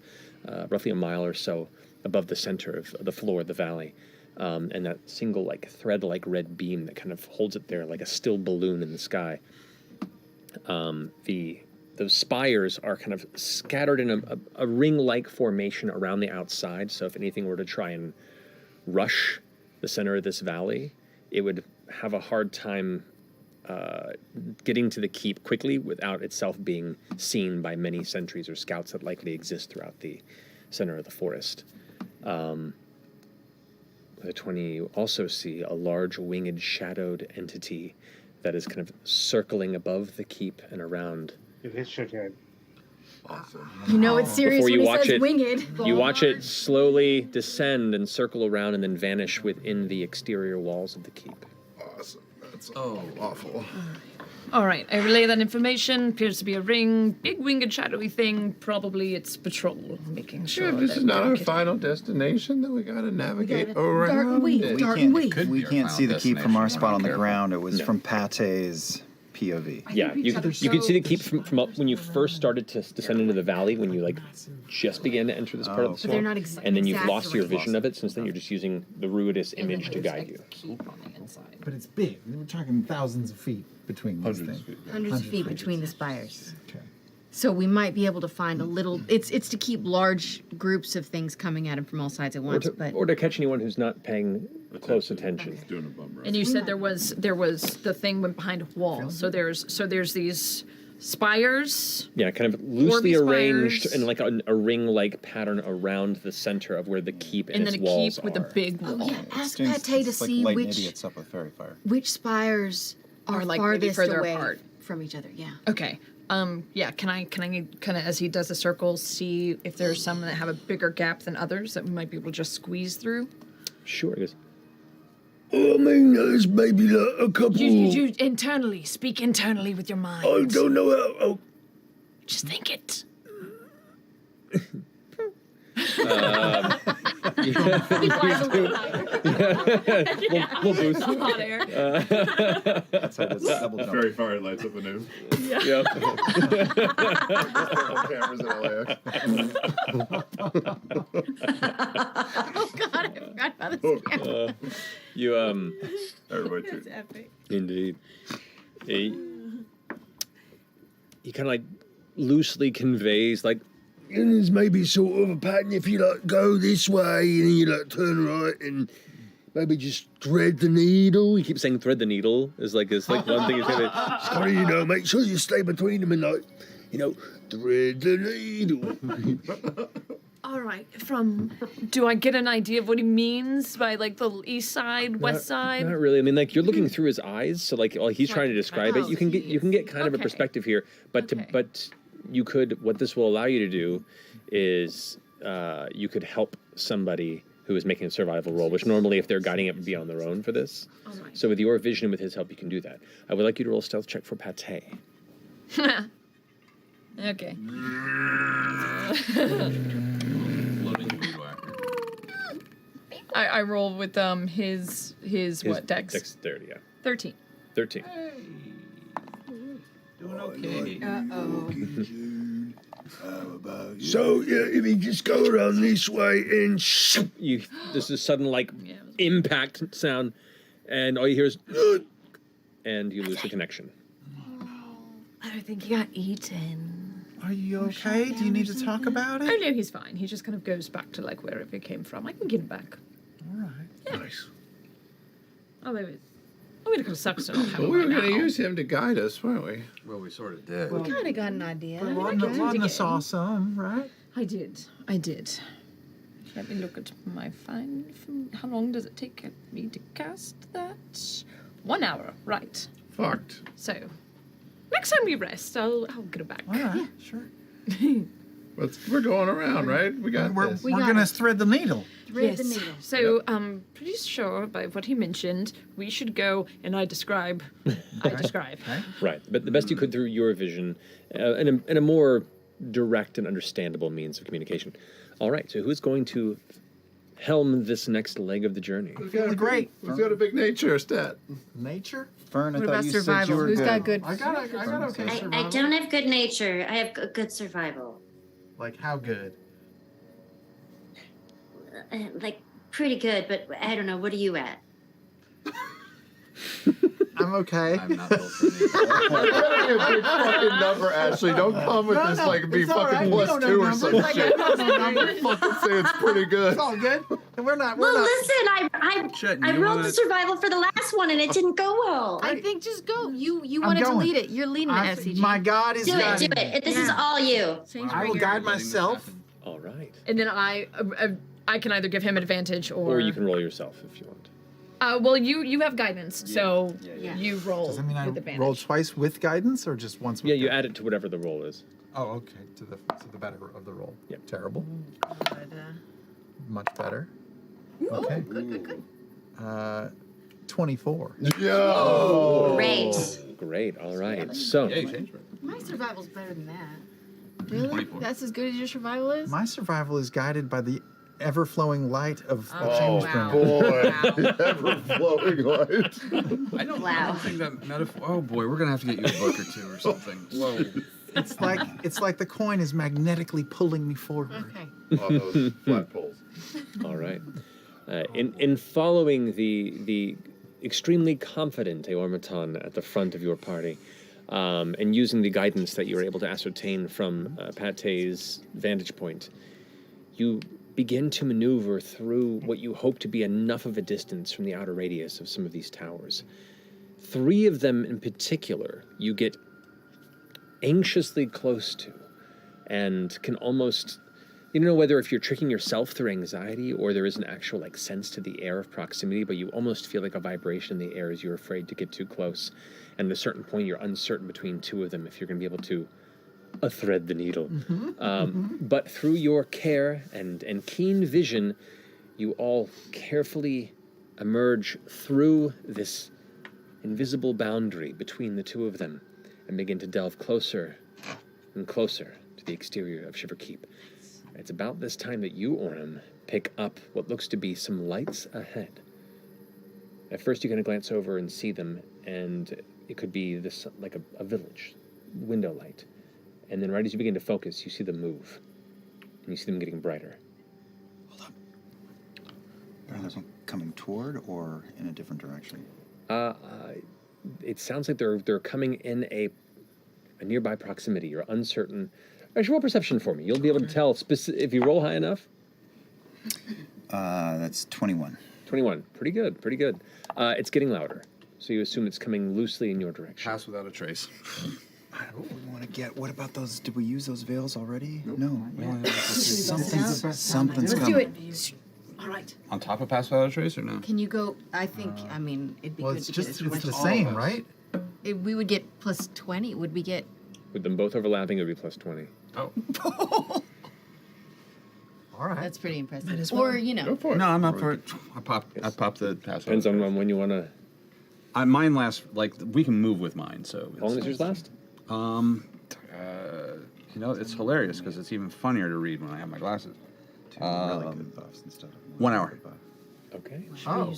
roughly a mile or so above the center of the floor of the valley. And that single thread-like red beam that kind of holds it there like a still balloon in the sky. Those spires are kind of scattered in a ring-like formation around the outside. So if anything were to try and rush the center of this valley, it would have a hard time getting to the keep quickly without itself being seen by many sentries or scouts that likely exist throughout the center of the forest. The 20, you also see a large winged shadowed entity that is kind of circling above the keep and around. It is shaking. Awesome. You know it's serious Before when you he watch says it, winged. you watch it slowly descend and circle around and then vanish within the exterior walls of the keep. Awesome. That's awful. All right, I relay that information. Appears to be a ring, big winged shadowy thing. Probably it's patrol, making sure. Sure, this that is not we're our getting- final destination that we gotta navigate gotta- around. dark week, it. dark week. We can't see the keep from our spot on the careful. ground. It was No. from Pate's POV. Yeah, you can see the keep from up when you first started to descend into the valley, when you just began to enter this part of the Oh, But they're swamp, not and then you've exact lost your directions. vision of it. Since then, you're just using the Ruidus And then image to there's, guide like, you. Keep on the inside. But it's big. We're talking thousands of feet between these Hundreds of things. feet. Hundreds of feet between the spires. Okay. So we might be able to find a little. It's to keep large groups of things coming at him from all sides at once. But Or to catch anyone who's not paying close attention. Doing a bum rush. And you said there was the thing went behind a wall. So there's these spires. Yeah, kind of loosely Orby arranged spires. in like a ring-like pattern around the center of where the keep and, And then its a walls keep with a are. big wall. Oh yeah, ask James, Pate to it's like see lighting which idiots up with fairy fire. spires are like, maybe farthest further away apart. from each other. Yeah. Okay. Yeah, can I kind of, as he does a circle, see if there's some that have a bigger gap than others that we might be able to just squeeze through? Sure, it is. I mean, there's maybe like a couple. You internally, speak internally with your mind. I don't know how. Just think it. We'll boost. Hot air. That's how it's double jump. Fairy fire lights up the news. Yep. Cameras in LAX. Oh God, I forgot about this. camera. You Everybody too. That's epic. Indeed. He kind of like loosely conveys like, And there's maybe sort of a pattern if you like go this way and then you like turn right and maybe just thread the needle. he keeps saying thread the needle is like one thing he's saying. Just gotta, make sure you stay between them and like, thread the needle. All right. Do I get an idea of what he means by like the east side, west side? Not really. I mean, like you're looking through his eyes, so like while he's trying to describe it, you can get kind of a perspective here. But you could, what this will allow you to do is you could help somebody who is making a survival roll, which normally if they're guiding it would be on their own for this. All right. So with your vision and with his help, you can do that. I would like you to roll a stealth check for Pate. Okay. I roll with his what dex? Dexterity, yeah. 13. 13. Doing okay. So, if you just go around this way and This is sudden like impact sound, and all you hear is and you lose the connection. I think he got eaten. Are you okay? Do you need to talk about Oh it? no, he's fine. He just kind of goes back to like wherever he came from. I can get him back. All right. Nice. Although it kind of sucks to not have Well, him we were right going to now. use him to guide us, weren't we? Well, we sort of did. We kind of got an idea. Rodna saw some, right? I did. Let me look at my find. How long does it take me to cast that? 1 hour, right. Fucked. So, next time we rest, I'll get it back. All right, sure. We're going around, right? We got We're this. gonna thread the needle. Thread the needle. So, pretty sure by what he mentioned, we should go, and I describe. Right, but the best you could through your vision, and a more direct and understandable means of communication. All right, so who's going to helm this next leg of the journey? We've got Great. We've got a big nature stat. Nature? Fern, I What thought about you said you survival? were Who's good. got good? I got okay I survival. don't have good nature. I have good survival. Like how good? Like pretty good, but I don't know. What are you at? I'm okay. I'm not built for It's gotta be a big fucking number, Ashley. Don't come with this like be it's all fucking right. We plus don't know 2 or numbers. some Like, shit. we don't know numbers. Fucking say it's pretty good. It's all good. And we're not. Well, listen, I rolled wanna- the survival for the last one and it didn't go well. I think just go. You I'm wanted to going. lead it. You're leading the F.C.G. My God is Do guiding it. me. This is all you. I will guide myself. All right. And then I can either give him advantage Or you can roll yourself if you want. Well, you have guidance, so Yeah. you roll Does that mean I with advantage. roll twice with guidance or just once? With Yeah, you guidance? add it to whatever the roll is. Oh, okay. To the better of the roll. Yep. Terrible. But, Much better. oh, Okay. good. 24. Yo. Great. All right. So Yeah, you changed it. My survival's better than that. Really? 24. That's as good as your survival is? My survival is guided by the ever-flowing light of the Oh, change wow. bringer. Boy, ever flowing light. I don't Wow. think that metaphor. Oh boy, we're gonna have to get you a book or two or something. Whoa. It's like the coin is magnetically pulling me forward. Okay. On those flat poles. all right. In following the extremely confident Eormaton at the front of your party, and using the guidance that you were able to ascertain from Pate's vantage point, you begin to maneuver through what you hope to be enough of a distance from the outer radius of some of these towers. 3 of them in particular, you get anxiously close to, and can almost, you don't know whether if you're tricking yourself through anxiety or there is an actual like sense to the air of proximity, but you almost feel like a vibration in the air as you're afraid to get too close. And at a certain point, you're uncertain between two of them if you're going to be able to thread the needle. But through your care and keen vision, you all carefully emerge through this invisible boundary between the two of them and begin to delve closer and closer to the exterior of Shiver Keep. It's about this time that you, Orem, pick up what looks to be some lights ahead. At first, you kind of glance over and see them, and it could be this like a village window light. And then right as you begin to focus, you see them move, and you see them getting brighter. Are they coming toward or in a different direction? It sounds like they're coming in a nearby proximity. You're uncertain. Actually, roll perception for me. You'll be able to tell if you roll high enough. That's 21. 21. Pretty good. Pretty good. It's getting louder, so you assume it's coming loosely in your direction. Pass without a trace. I don't really want to get. What about those? Did we use those veils already? No. Something's Let's coming. do it. All right. On top of pass without a trace or no? Can you go? I think. I mean, it'd be Well, good it's to just get it's the same, right? We would get plus 20. Would we get? With them both overlapping, it would be plus 20. Oh. All right. That's pretty impressive. Might as Or well. you know. Go for it. No, I'm up for it. I pop the pass. Depends on when you want to. Mine lasts like we can move with mine. So. How long does yours last? You know, it's hilarious because it's even funnier to read when I have my glasses. Two really good buffs instead of 1 hour. Okay. Oh.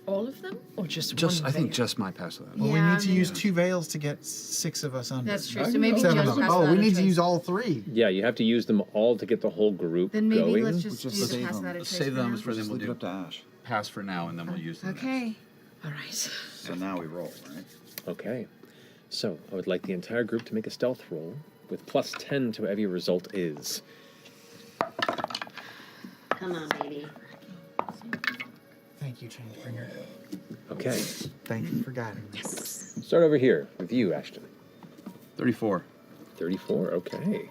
All of them, or just one I think veil? just my pass without. Well, we Yeah, need to maybe. use 2 veils to get 6 of us under. That's true. So maybe Seven just of them. pass Oh, without we a need to trace. use all 3. Yeah, you have to use them all to get the whole group Then maybe going. let's just do just the save pass them. without a trace. Save for them now. for then Just we'll leave it do up to Ash. pass for now and then we'll use them. Okay. All right. So now we roll, right? Okay. So I would like the entire group to make a stealth roll with plus 10 to whatever your result is. Come on, baby. Thank you, Changebringer. Okay. Thank you for guiding me. Start over here with you, Ashton. 34. 34. Okay.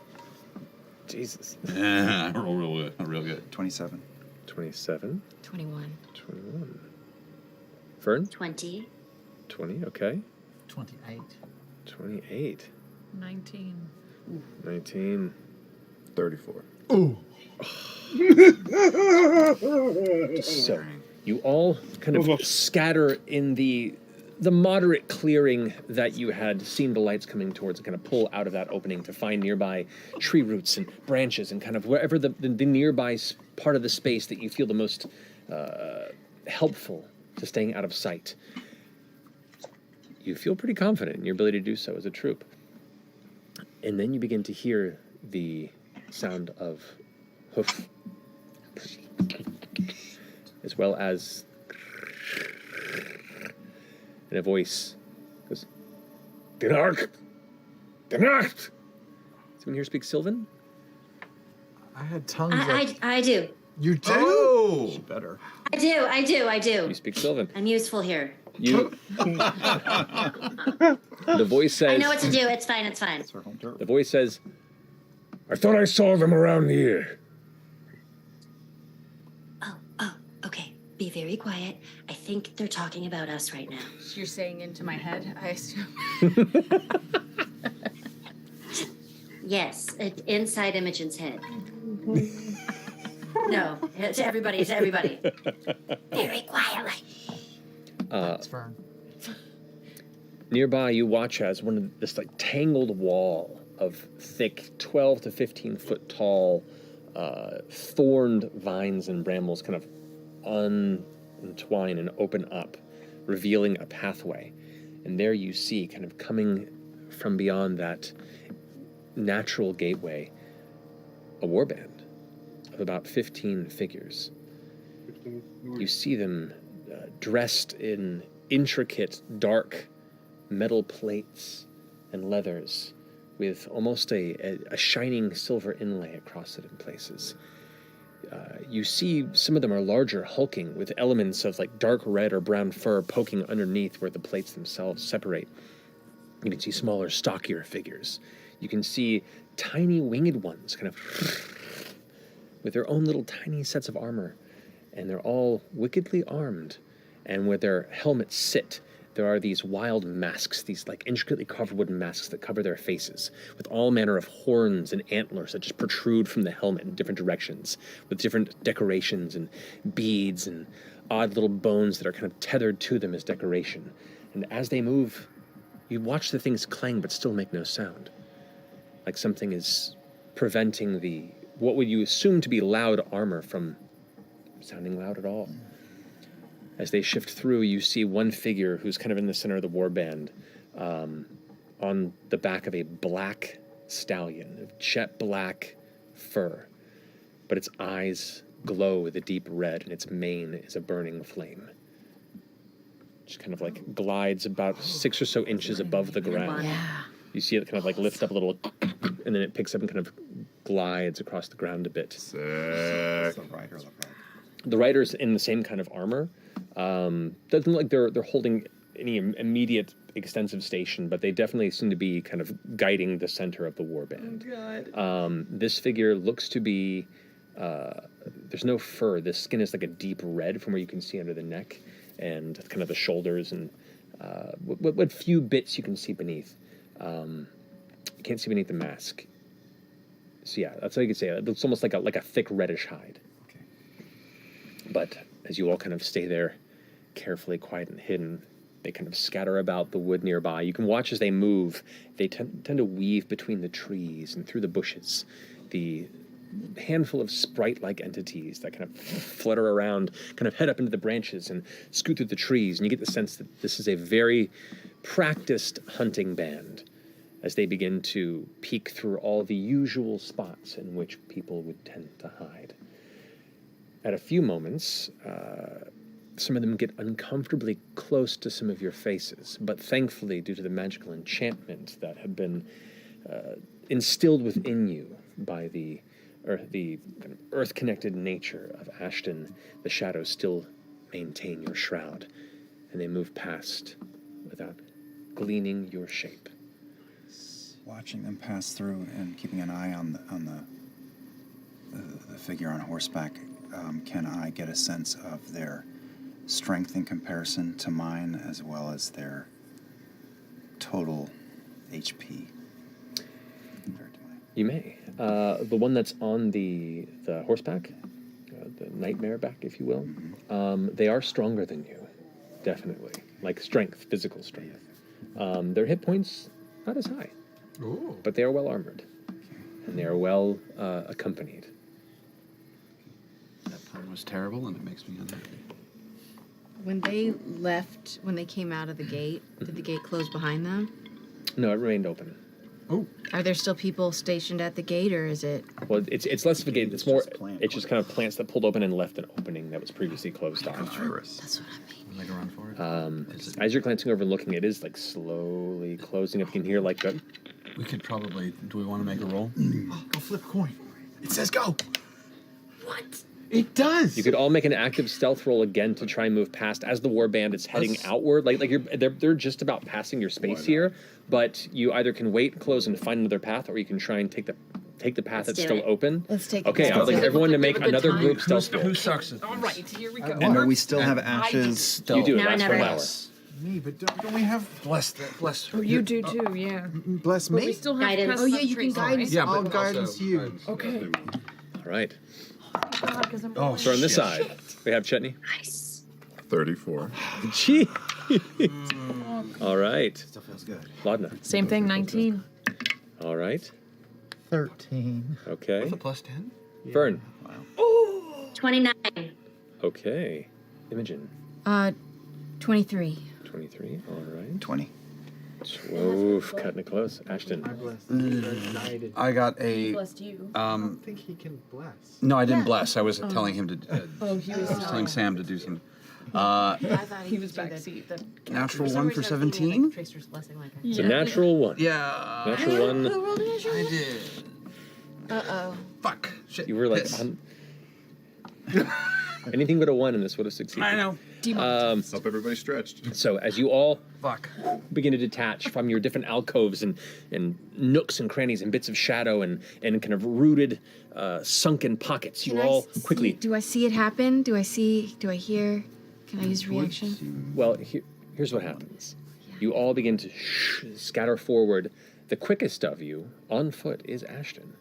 Jesus. Yeah, I roll real good. 27. 27. 21. 21. Fern? 20. 20. Okay. 28. 28. 19. 19. 34. Ooh. So you all kind of scatter in the moderate clearing that you had seen the lights coming towards and kind of pull out of that opening to find nearby tree roots and branches and kind of wherever the nearby part of the space that you feel the most helpful to staying out of sight. You feel pretty confident in your ability to do so as a troop. And then you begin to hear the sound of hoof, as well as, and a voice goes, Dinark! Dinark! Someone here speak Sylvan? I had tongues. I do. You do? Oh! She better. I do. You speak Sylvan. I'm useful here. You. The voice says. I know what to do. It's fine. It's fine. The voice says, I thought I saw them around here. Oh, okay. Be very quiet. I think they're talking about us right now. You're saying into my head, I assume. Yes, inside Imogen's head. No, it's everybody. It's everybody. Very quietly. That's Fern. Nearby, you watch as this like tangled wall of thick, 12 to 15 foot tall, thorned vines and brambles kind of untwine and open up, revealing a pathway. And there you see, kind of coming from beyond that natural gateway, a warband of about 15 figures. You see them dressed in intricate, dark metal plates and leathers with almost a shining silver inlay across it in places. You see some of them are larger, hulking, with elements of like dark red or brown fur poking underneath where the plates themselves separate. You can see smaller, stockier figures. You can see tiny winged ones kind of with their own little tiny sets of armor. And they're all wickedly armed. And where their helmets sit, there are these wild masks, these like intricately carved wooden masks that cover their faces with all manner of horns and antlers that just protrude from the helmet in different directions with different decorations and beads and odd little bones that are kind of tethered to them as decoration. And as they move, you watch the things clang but still make no sound. Like something is preventing what would you assume to be loud armor from sounding loud at all. As they shift through, you see one figure who's kind of in the center of the warband on the back of a black stallion, of jet black fur, but its eyes glow with a deep red and its mane is a burning flame. Just kind of like glides about 6 or so inches above the ground. Yeah. You see it kind of like lift up a little, and then it picks up and kind of glides across the ground a bit. What's the rider look like? The rider's in the same kind of armor. Doesn't look like they're holding any immediate extensive station, but they definitely seem to be kind of guiding the center of the warband. Oh, God. This figure looks to be, there's no fur. The skin is like a deep red from where you can see under the neck and kind of the shoulders and what few bits you can see beneath. You can't see beneath the mask. So yeah, that's how you could say it. It looks almost like a thick reddish hide. Okay. But as you all kind of stay there, carefully, quiet and hidden, they kind of scatter about the wood nearby. You can watch as they move. They tend to weave between the trees and through the bushes. The handful of sprite-like entities that kind of flutter around, kind of head up into the branches and scoot through the trees. And you get the sense that this is a very practiced hunting band as they begin to peek through all the usual spots in which people would tend to hide. At a few moments, some of them get uncomfortably close to some of your faces, but thankfully, due to the magical enchantment that had been instilled within you by the kind of earth-connected nature of Ashton, the shadows still maintain your shroud, and they move past without gleaning your shape. Watching them pass through and keeping an eye on the figure on horseback, can I get a sense of their strength in comparison to mine, as well as their total HP? You may. The one that's on the horseback, the nightmare back, if you will, they are stronger than you, definitely. Like strength, physical strength. Their hit points, not as high. Ooh. But they are well armored, and they are well accompanied. That pun was terrible, and it makes me unhappy. When they left, when they came out of the gate, did the gate close behind them? No, it remained open. Oh. Are there still people stationed at the gate, or is it? Well, it's less of a gate. It's more. It's just kind of plants that pulled open and left an opening that was previously closed off. That's what I mean. Like a run for it. As you're glancing over and looking, it is like slowly closing up. You can hear like the. We could probably. Do we want to make a roll? Go flip a coin. It says go. What? It does. You could all make an active stealth roll again to try and move past as the warband is heading outward. Like they're just about passing your space here, but you either can wait, close, and find another path, or you can try and take the path that's still open. Let's take. Okay, I'd like everyone to make another group stealth roll. Who sucks at All right, here we go. And do we still have ashes? You do. It No, I lasts for never an have. hour. Me, but don't we have bless Oh, you do too, yeah. bless But we me? still have Guidance. to Oh yeah, you can guide us. Yeah, All but guidance also you. guidance. Okay. All right. Oh, So on this side, we have Chetney. Nice. 34. Gee. All right. Still feels good. Laudna. Same thing, 19. All right. 13. Okay. With a plus 10? Fern. 29. Okay. Imogen. 23. 23. All right. 20. Oof, cutting it close. Ashton. I got a. Blessed you. I don't think he can bless. No, I didn't bless. I was telling him to. He I was was telling Sam to do some. I thought he was backseat. Natural one for 17. It's a natural one. Yeah. Natural one. I did. Uh-oh. Fuck. Shit. You were like Piss. on. Anything but a 1 and this would have succeeded. I know. Hope everybody's stretched. So as you all begin to detach from your different alcoves and nooks and crannies and bits of shadow and kind of rooted, sunken pockets, you all quickly... Do I see it happen? Do I hear? Can I use reaction? Well, here's what happens. You all begin to scatter forward. The quickest of you on foot is Ashton.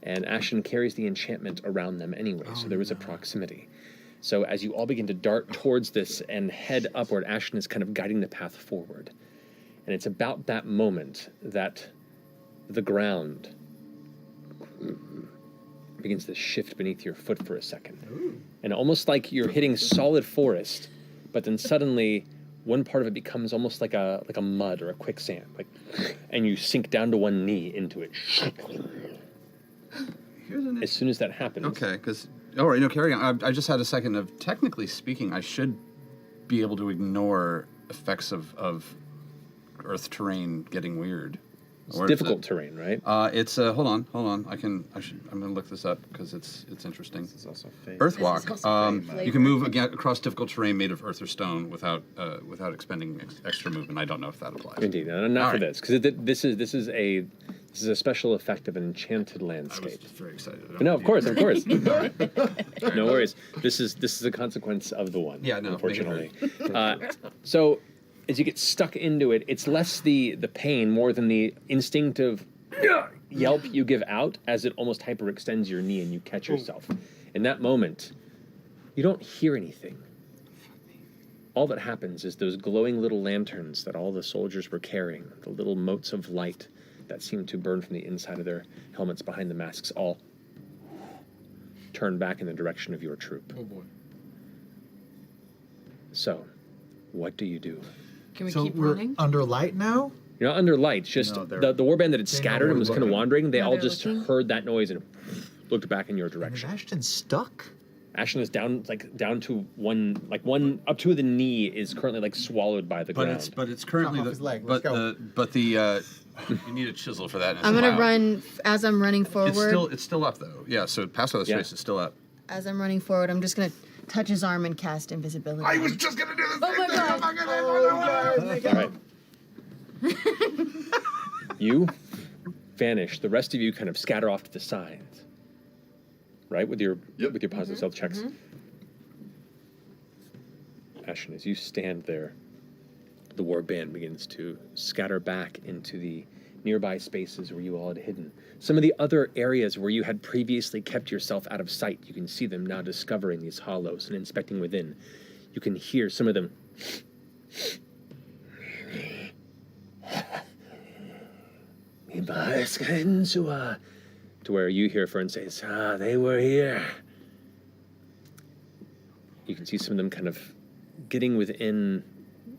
And Ashton carries the enchantment around them anyway, so there was a proximity. So as you all begin to dart towards this and head upward, Ashton is kind of guiding the path forward. And it's about that moment that the ground begins to shift beneath your foot for a second. And almost like you're hitting solid forest, but then suddenly one part of it becomes almost like a mud or a quicksand, and you sink down to one knee into it. As soon as that happens. Okay, because carry on. I just had a second of, technically speaking, I should be able to ignore effects of earth terrain getting weird. It's difficult terrain, right? It's hold on. I'm gonna look this up because it's interesting. This is also Fey. Earthwalk. You can move across difficult terrain made of earth or stone without expending extra movement. I don't know if that applies. Indeed, not for this, because this is a special effect of an enchanted landscape. I was very excited. But no, of course. No worries. This is a consequence of the one. Yeah, no. Unfortunately. So as you get stuck into it, it's less the pain more than the instinctive yelp you give out as it almost hyperextends your knee and you catch yourself. In that moment, you don't hear anything. All that happens is those glowing little lanterns that all the soldiers were carrying, the little motes of light that seemed to burn from the inside of their helmets behind the masks, all turn back in the direction of your troop. Oh boy. So, what do you do? Can we so keep we're running? under light now? You're not under light, just the warband that had scattered and was kind of wandering, they Yeah, all they're just looking. heard that noise and looked back in your direction. Is Ashton stuck? Ashton is down to one up to the knee is currently swallowed by the ground. But it's currently Chop off his leg. Let's go. you need a chisel for that. I'm gonna run as I'm running forward. It's still up though. Yeah. So past the space is still up. As I'm running forward, I'm just gonna touch his arm and cast invisibility. I was just gonna do this. Oh my god! All right. You vanish. The rest of you kind of scatter off to the sides. Right? With your positive stealth checks. Ashton, as you stand there, the warband begins to scatter back into the nearby spaces where you all had hidden. Some of the other areas where you had previously kept yourself out of sight, you can see them now discovering these hollows and inspecting within. You can hear some of them to where you hear Fern says, they were here. You can see some of them kind of getting within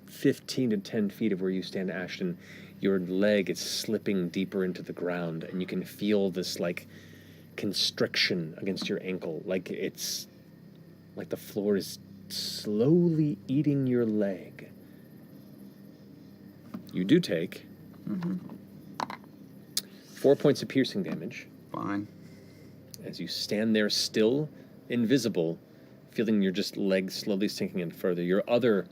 15 to 10 feet of where you stand, Ashton. Your leg is slipping deeper into the ground, and you can feel this constriction against your ankle, like the floor is slowly eating your leg. You do take 4 points of piercing damage. Fine. As you stand there still, invisible, feeling your just leg slowly sinking in further. Your other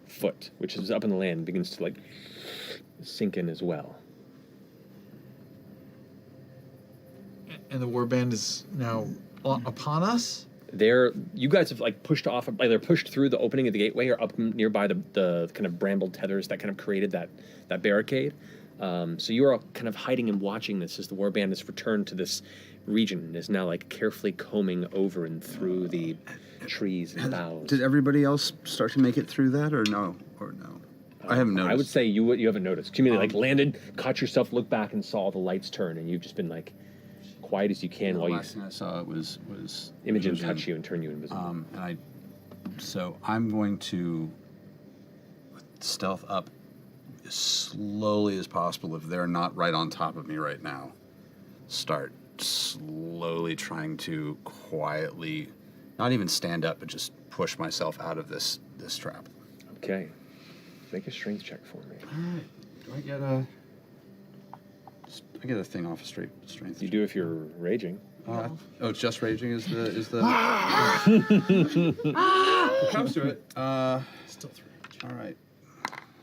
foot, which is up in the land, begins to sink in as well. And the warband is now upon us? You guys have pushed off, either pushed through the opening of the gateway or up nearby the kind of bramble tethers that kind of created that barricade. So you are kind of hiding and watching this as the warband has returned to this region and is now carefully combing over and through the trees and boughs. Did everybody else start to make it through that, or no? I haven't noticed. I would say you haven't noticed. You mean landed, caught yourself, looked back, and saw the lights turn, and you've just been quiet as you can while last thing I saw was Imogen touch you and turn you invisible. So I'm going to stealth up as slowly as possible if they're not right on top of me right now. Start slowly trying to quietly, not even stand up, but just push myself out of this trap. Okay. Make a strength check for me. All right. Do I get a thing off of strength? You do if you're raging. Oh, it's just raging is the. It comes to it. Still 3. All right.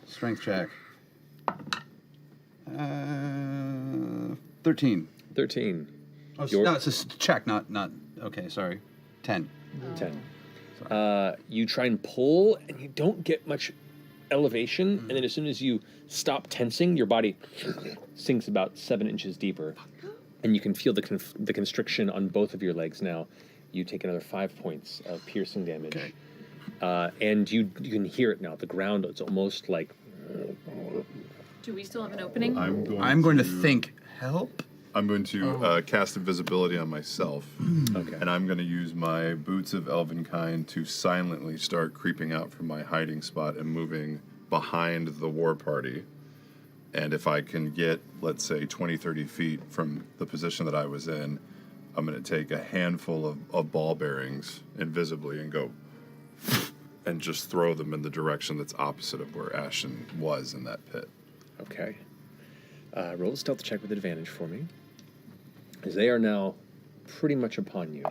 Strength check. 13. 13. Oh, no, it's a check, not. Okay, sorry. 10. 10. You try and pull, and you don't get much elevation, and then as soon as you stop tensing, your body sinks about 7 inches deeper, and you can feel the constriction on both of your legs now. You take another 5 points of piercing damage, and you can hear it now. The ground is almost like. Do we still have an opening? I'm going to think help. I'm going to cast invisibility on myself. Okay. And I'm going to use my Boots of Elvenkind to silently start creeping out from my hiding spot and moving behind the war party. And if I can get, let's say, 20, 30 feet from the position that I was in, I'm going to take a handful of ball bearings invisibly and go and just throw them in the direction that's opposite of where Ashen was in that pit. Okay. Roll a stealth check with advantage for me. As they are now pretty much upon you.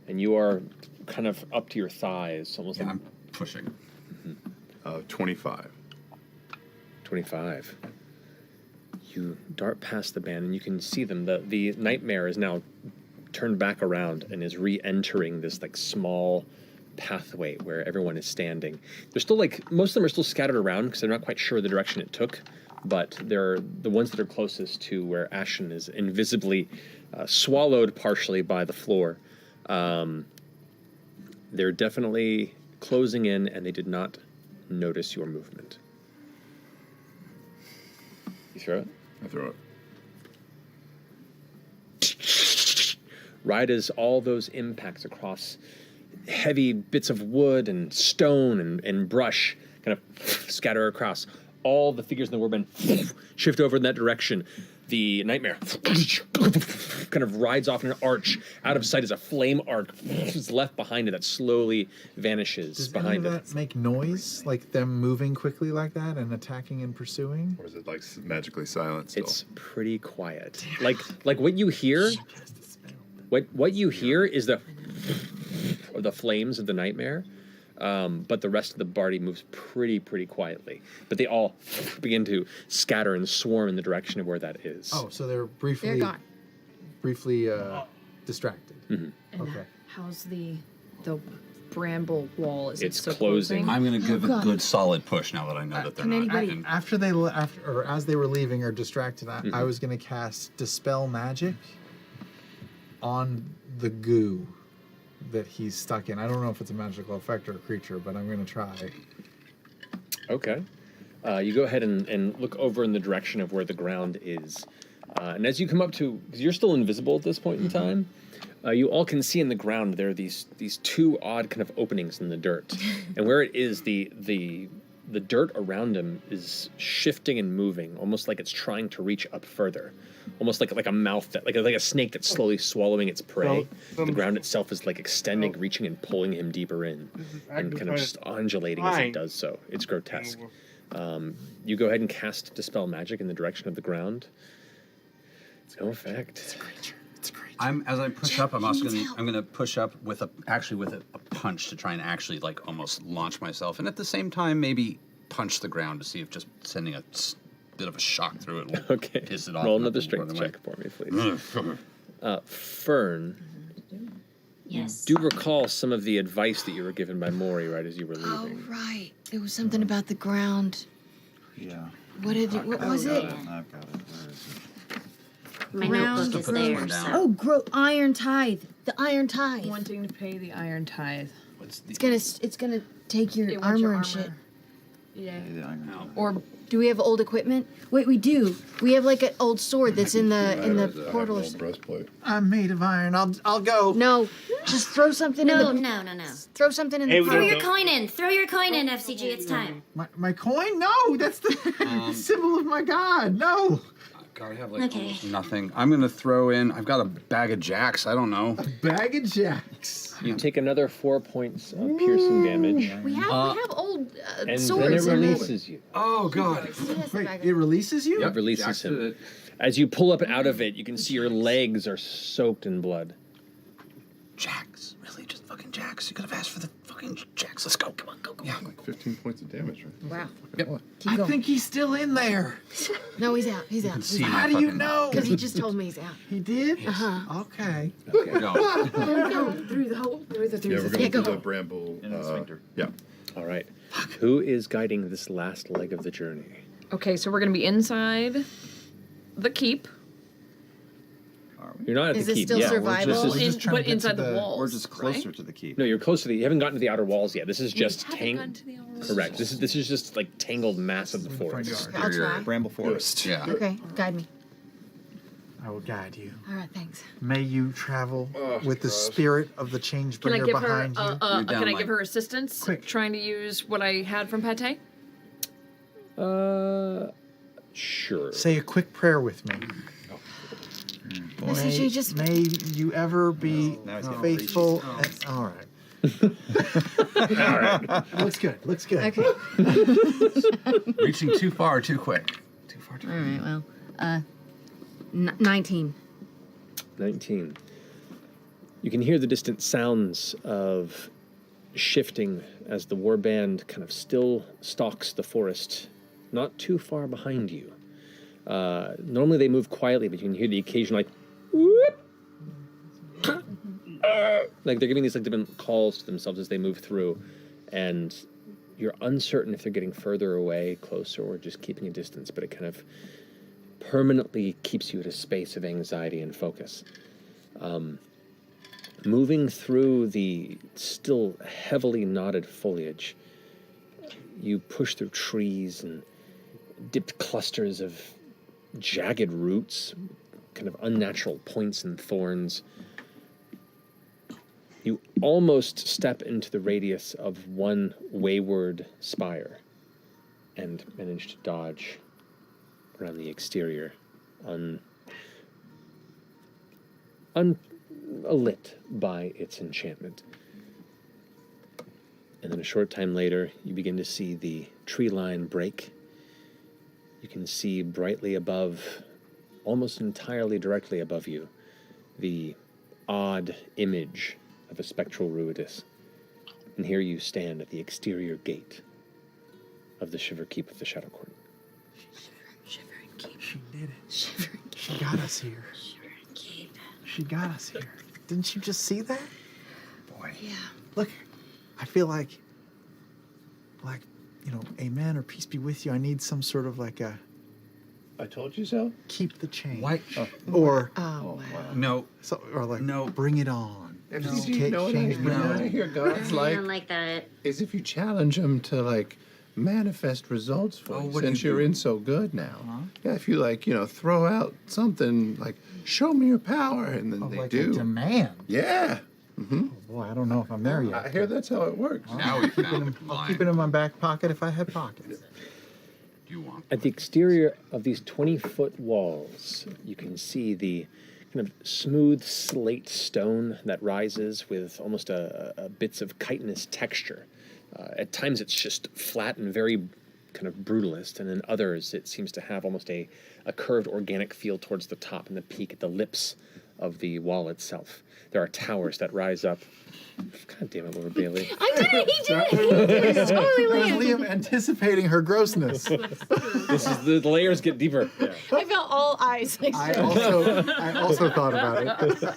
And you are kind of up to your thighs, almost like... I'm pushing. 25. 25. You dart past the band, and you can see them. The nightmare is now turned back around and is re-entering this like small pathway where everyone is standing. They're still most of them are still scattered around because they're not quite sure the direction it took. But they're the ones that are closest to where Ashen is invisibly swallowed partially by the floor. They're definitely closing in, and they did not notice your movement. You throw it? I throw it. Right as all those impacts across heavy bits of wood and stone and brush kind of scatter across, all the figures in the warband shift over in that direction. The nightmare kind of rides off in an arch. Out of sight as a flame arc is left behind it that slowly vanishes behind any it. of that make noise, like them moving quickly like that and attacking and pursuing? Or is it like magically silent still? It's pretty quiet. Like what you hear. What you hear is the flames of the nightmare. But the rest of the party moves pretty quietly. But they all begin to scatter and swarm in the direction of where that is. Oh, so they're briefly distracted. Mm-hmm. Okay. How's the bramble wall? Is It's it still closing. I'm going to give a good solid push now that I know that they're not. After as they were leaving or distracted, I was going to cast Dispel Magic on the goo that he's stuck in. I don't know if it's a magical effect or a creature, but I'm going to try. Okay. You go ahead and look over in the direction of where the ground is. And as you come up to, because you're still invisible at this point in time, you all can see in the ground there are these two odd kind of openings in the dirt. And where it is, the dirt around him is shifting and moving, almost like it's trying to reach up further. Almost like a mouth like a snake that's slowly swallowing its prey. The ground itself is like extending, reaching, and pulling him deeper in, and kind of just undulating as it does so. It's grotesque. You go ahead and cast Dispel Magic in the direction of the ground. It's no effect. It's a creature. As I push up, I'm gonna push up with a punch to try and actually like almost launch myself, and at the same time maybe punch the ground to see if just sending a bit of a shock through it will piss it off. Roll another strength check for me, please. Fern. Yes. Do recall some of the advice that you were given by Maury right as you were leaving. Oh, right. It was something about the ground. Yeah. What was it? I've got it. Where is it? My notebook is there. So. Oh, Iron Tithe. The Iron Tithe. Wanting to pay the Iron Tithe. It's gonna take your armor and shit. Yeah. Or do we have old equipment? Wait, we do. We have like an old sword that's in the portal. Breastplate. I'm made of iron. I'll go. No, just throw something in the. No. Throw something in the. Throw your coin in. Throw your coin in, F.C.G. It's time. My coin? No, that's the symbol of my god. No. God, I have like Okay. almost nothing. I'm gonna throw in. I've got a bag of jacks. I don't know. Bag of jacks. You take another 4 points of piercing damage. We have old And swords. then it in the- releases you. Oh God! Wait, it releases you? It releases him. As you pull up out of it, you can see your legs are soaked in blood. Jacks, really? Just fucking jacks? You could have asked for the fucking jacks. Let's go. Come on, go. Yeah, like 15 points of damage, right? Wow. Yep. I think he's still in there. No, he's out. He's out. see How do you know? Because he just told me he's out. He did? Uh-huh. Okay. Go. Go through the hole. Through the. Yeah, we're going to go. do the bramble. Yeah. All right. Who is guiding this last leg of the journey? Okay, so we're gonna be inside the keep. You're not at Is the this keep. still Yeah, survival? We're just But inside the walls. We're just closer right? to the keep. no, you're close to the. You haven't gotten to the outer walls yet. This is just Haven't gotten to the outer walls. Correct. This is just like tangled mass of the forest. I'll try. Bramble Forest. Yeah. Okay, guide me. I will guide you. All right, thanks. May you travel with the spirit of the change Can I bringer give her? behind you. Can I like- give her assistance? Quick. Trying to use what I had from Pate. Sure. Say a quick prayer with me. Listen, she just. May you ever be Now he's getting faithful. All right. All right. Looks good. Looks good. Okay. Reaching too far, too quick. Too far, too All right. Well, 19. 19. You can hear the distant sounds of shifting as the warband kind of still stalks the forest, not too far behind you. Normally they move quietly, but you can hear the occasional like, whoop, like they're giving these like different calls to themselves as they move through, and you're uncertain if they're getting further away, closer, or just keeping a distance. But it kind of permanently keeps you at a space of anxiety and focus. Moving through the still heavily knotted foliage, you push through trees and dipped clusters of jagged roots, kind of unnatural points and thorns. You almost step into the radius of one wayward spire and manage to dodge around the exterior, unlit by its enchantment. And then a short time later, you begin to see the tree line break. You can see brightly above, almost entirely directly above you, the odd image of a spectral Ruidus. And here you stand at the exterior gate of the Shiver Keep of the Shadow Court. Shivering keep. She did it. Shivering She got us here. Shivering keep. She got us here. Didn't you just see that? Boy. Yeah. Look, I feel like, amen or peace be with you. I need some sort of like a I told you so. keep the change. Why? Or, Oh, wow. No. or like, No. bring it on. F.C.G, you know what I hear God's I like don't like that. is if you challenge him to like manifest results for you, what do since you you're do? in so good now. Yeah, if you like, throw out something like, show me your power, and then they Like do. a demand. Yeah. Oh, boy, I don't know if I'm there yet. I hear that's how it works. Now we found the I'll keep it in my back pocket if I had pockets. You want? At the exterior of these 20-foot walls, you can see the kind of smooth slate stone that rises with almost a bits of chitinous texture. At times it's just flat and very kind of brutalist, and in others it seems to have almost a curved organic feel towards the top and the peak at the lips of the wall itself. There are towers that rise up. God damn it, Lord Bailey. I did it! He did it! He did it! It's totally Was Liam. Liam anticipating her grossness? This is the layers get deeper. I felt all eyes. I also thought about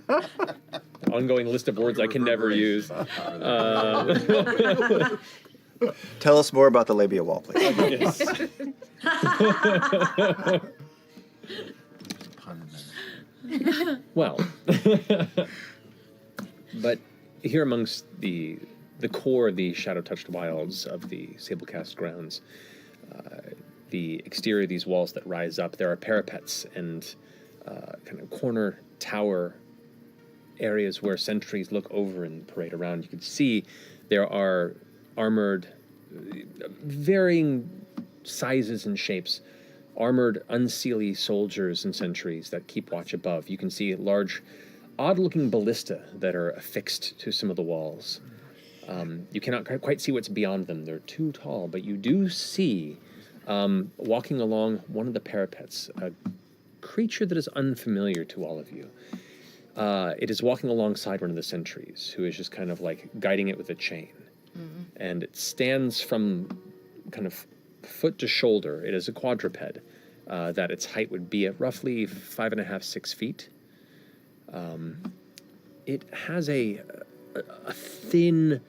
it. Ongoing list of words I can never use. Tell us more about the labia wall, please. Well, but here amongst the core of the shadow-touched wilds of the Sablecast grounds, the exterior of these walls that rise up, there are parapets and kind of corner tower areas where sentries look over and parade around. You can see there are armored, varying sizes and shapes, armored, unseelie soldiers and sentries that keep watch above. You can see large, odd-looking ballista that are affixed to some of the walls. You cannot quite see what's beyond them. They're too tall, but you do see, walking along one of the parapets, a creature that is unfamiliar to all of you. It is walking alongside one of the sentries, who is just kind of like guiding it with a chain. And it stands from kind of foot to shoulder. It is a quadruped, that its height would be at roughly 5.5, 6 feet. It has a thin,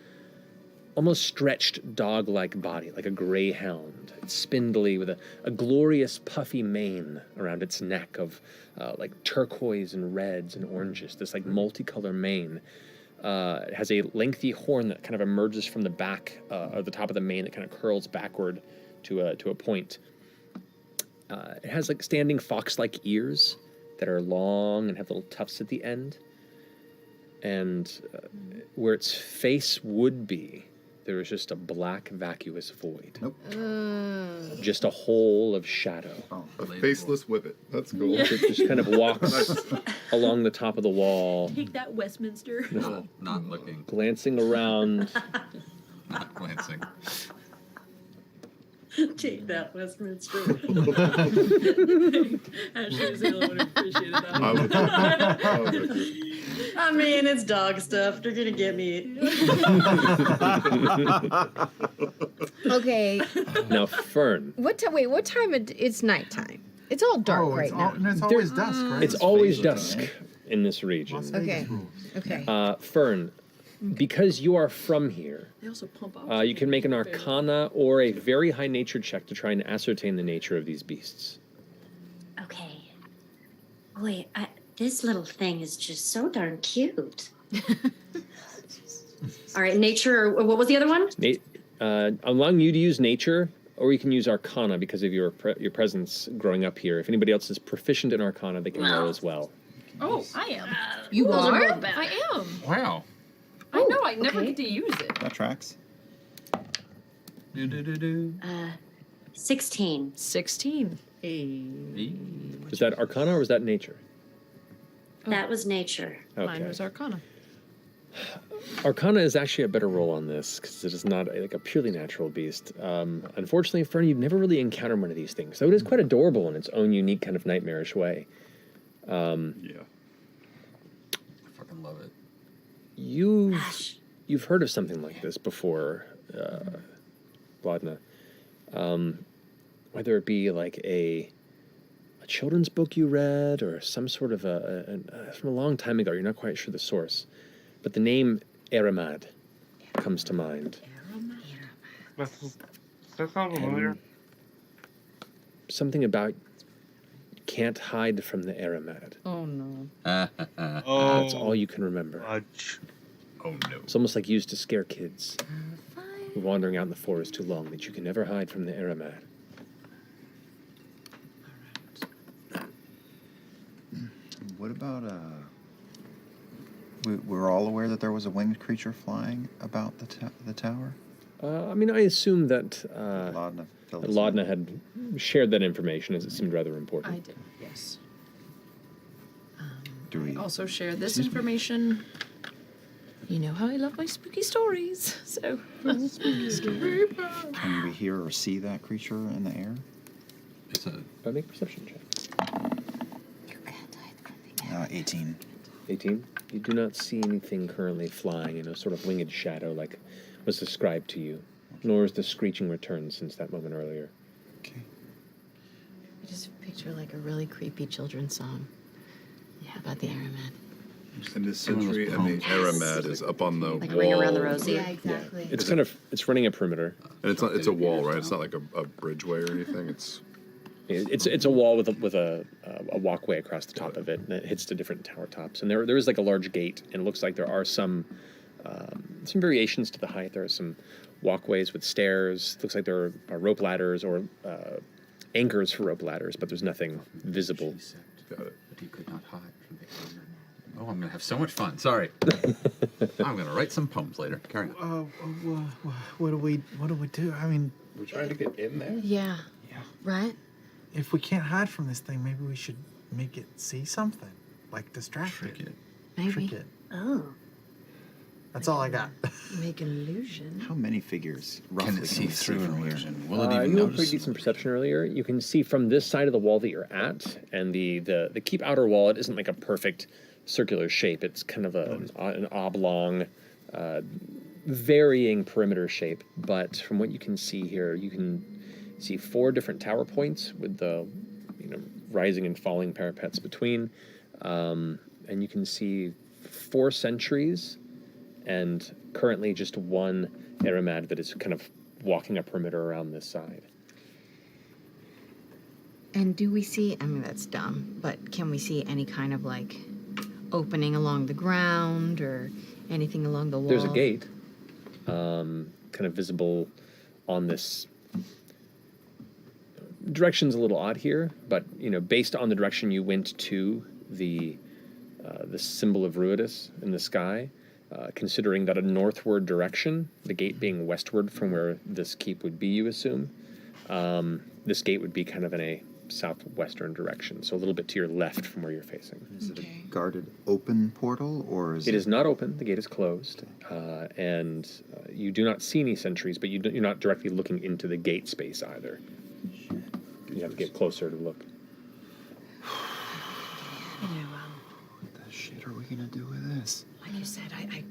almost stretched dog-like body, like a greyhound. It's spindly with a glorious puffy mane around its neck of like turquoise and reds and oranges, this like multicolor mane. It has a lengthy horn that kind of emerges from the back, or the top of the mane that kind of curls backward to a point. It has like standing fox-like ears that are long and have little tufts at the end. And where its face would be, there is just a black, vacuous void. Nope. Just a hole of shadow. A faceless whippet. That's cool. It just kind of walks along the top of the wall. Take that, Westminster. Not looking. Glancing around. Not glancing. Take that, Westminster. Ashley was the only one who appreciated that. I mean, it's dog stuff. They're gonna get me. Okay. Now, Fern. What time? It's nighttime. It's all dark right now. It's always dusk, right? It's always dusk in this region. Okay. Okay. Fern, because you are from here, They also pump out. you can make an Arcana or a very high nature check to try and ascertain the nature of these beasts. Okay. Boy, this little thing is just so darn cute. All right, nature. What was the other one? Allowing you to use nature, or you can use Arcana because of your presence growing up here. If anybody else is proficient in Arcana, they can roll as well. Oh, I am. You Those are? both bad. I am. Wow. I know. I never get to use it. That tracks. 16. 16. Was that Arcana or was that nature? That was nature. Mine was Arcana. Arcana is actually a better roll on this because it is not like a purely natural beast. Unfortunately, Fern, you've never really encountered one of these things, so it is quite adorable in its own unique kind of nightmarish way. Yeah. I fucking love it. You've heard of something like this before, Vladna. Whether it be like a children's book you read or some sort of from a long time ago, you're not quite sure the source. But the name Eramad comes to mind. That sounds familiar. Something about can't hide from the Eramad. Oh no. That's all you can remember. Oh no. It's almost like used to scare kids wandering out in the forest too long that you can never hide from the Eramad. What about we're all aware that there was a winged creature flying about the tower? I mean, I assume that Laudna had shared that information as it seemed rather important. I did. Yes. Do we I also share this information. You know how I love my spooky stories, so. Can we hear or see that creature in the air? It's a. Make a perception check. 18. 18. You do not see anything currently flying in a sort of winged shadow like was described to you, nor is the screeching returned since that moment earlier. Okay. I just picture like a really creepy children's song. Yeah, about the Aramad. And this sentry, I mean, Eramad is up on the Like wall. Ring Around the Rosie. Yeah, exactly. It's kind of running a perimeter. And it's a wall, right? It's not like a bridgeway or anything. It's a wall with a walkway across the top of it, and it hits to different tower tops. And there is like a large gate, and it looks like there are some variations to the height. There are some walkways with stairs. Looks like there are rope ladders or anchors for rope ladders, but there's nothing visible. Got it. But he could not hide from the armor. Oh, I'm gonna have so much fun. Sorry. I'm gonna write some poems later. Carry on. What do we do? I mean, We're trying to get in there. Yeah. Right? if we can't hide from this thing, maybe we should make it see something, like distract it. Maybe. Trick it. Oh. That's all I got. Make an illusion. How many figures roughly Can it see through an from here? illusion? Will it even you had notice? pretty decent perception earlier. You can see from this side of the wall that you're at, and the keep outer wall. It isn't like a perfect circular shape. It's kind of an oblong, varying perimeter shape. But from what you can see here, you can see 4 different tower points with the rising and falling parapets between, and you can see 4 sentries. And currently just 1 Aramad that is kind of walking a perimeter around this side. And do we see, I mean, that's dumb, but can we see any kind of like opening along the ground or anything along the wall? There's a gate, kind of visible on this. Direction's a little odd here, but based on the direction you went to the symbol of Ruidus in the sky, considering that a northward direction, the gate being westward from where this keep would be, you assume, this gate would be kind of in a southwestern direction, so a little bit to your left from where you're facing. Is it a guarded open portal, or is it is not open. The gate is closed, and you do not see any sentries, but you're not directly looking into the gate space either. You have to get closer to look. What the shit are we gonna do with this? Like you said, I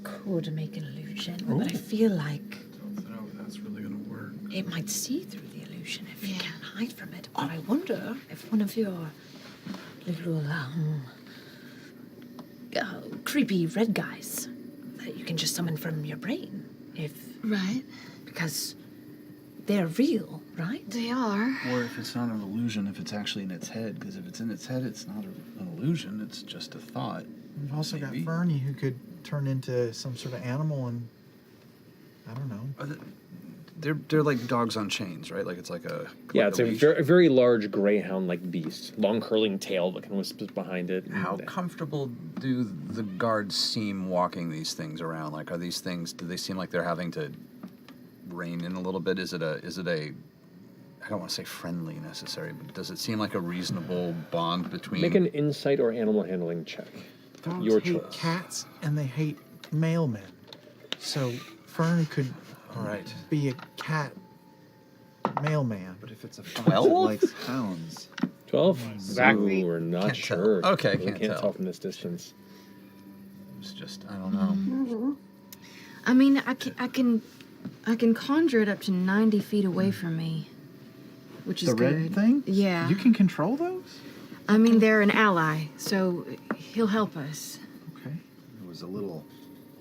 could make an illusion, but I feel like I don't know if that's really gonna work. it might see through the illusion if you can't hide from it. But I wonder if one of your little creepy red guys that you can just summon from your brain, because they're real, right? They are. Or if it's not an illusion, if it's actually in its head. Because if it's in its head, it's not an illusion. It's just a thought. We've also got Fernie who could turn into some sort of animal and I don't know. They're like dogs on chains, right? Like it's like a It's a very, very large greyhound-like beast, long curling tail that kind of wisps behind it. How comfortable do the guards seem walking these things around? Like, are these things? Do they seem like they're having to rein in a little bit? Is it a? I don't want to say friendly necessarily, but does it seem like a reasonable bond between? Make an insight or animal handling check. Dogs Your hate choice. cats and they hate mailmen. So Fern could be a cat mailman. But if it's a fox, fox, it likes hounds. 12? Exactly. Ooh, we're not Can't sure. tell. Okay, We can't can't tell. tell from this distance. It's just I don't know. I mean, I can conjure it up to 90 feet away from me, which is The good. red thing? Yeah. You can control those? I mean, they're an ally, so he'll help us. It was a little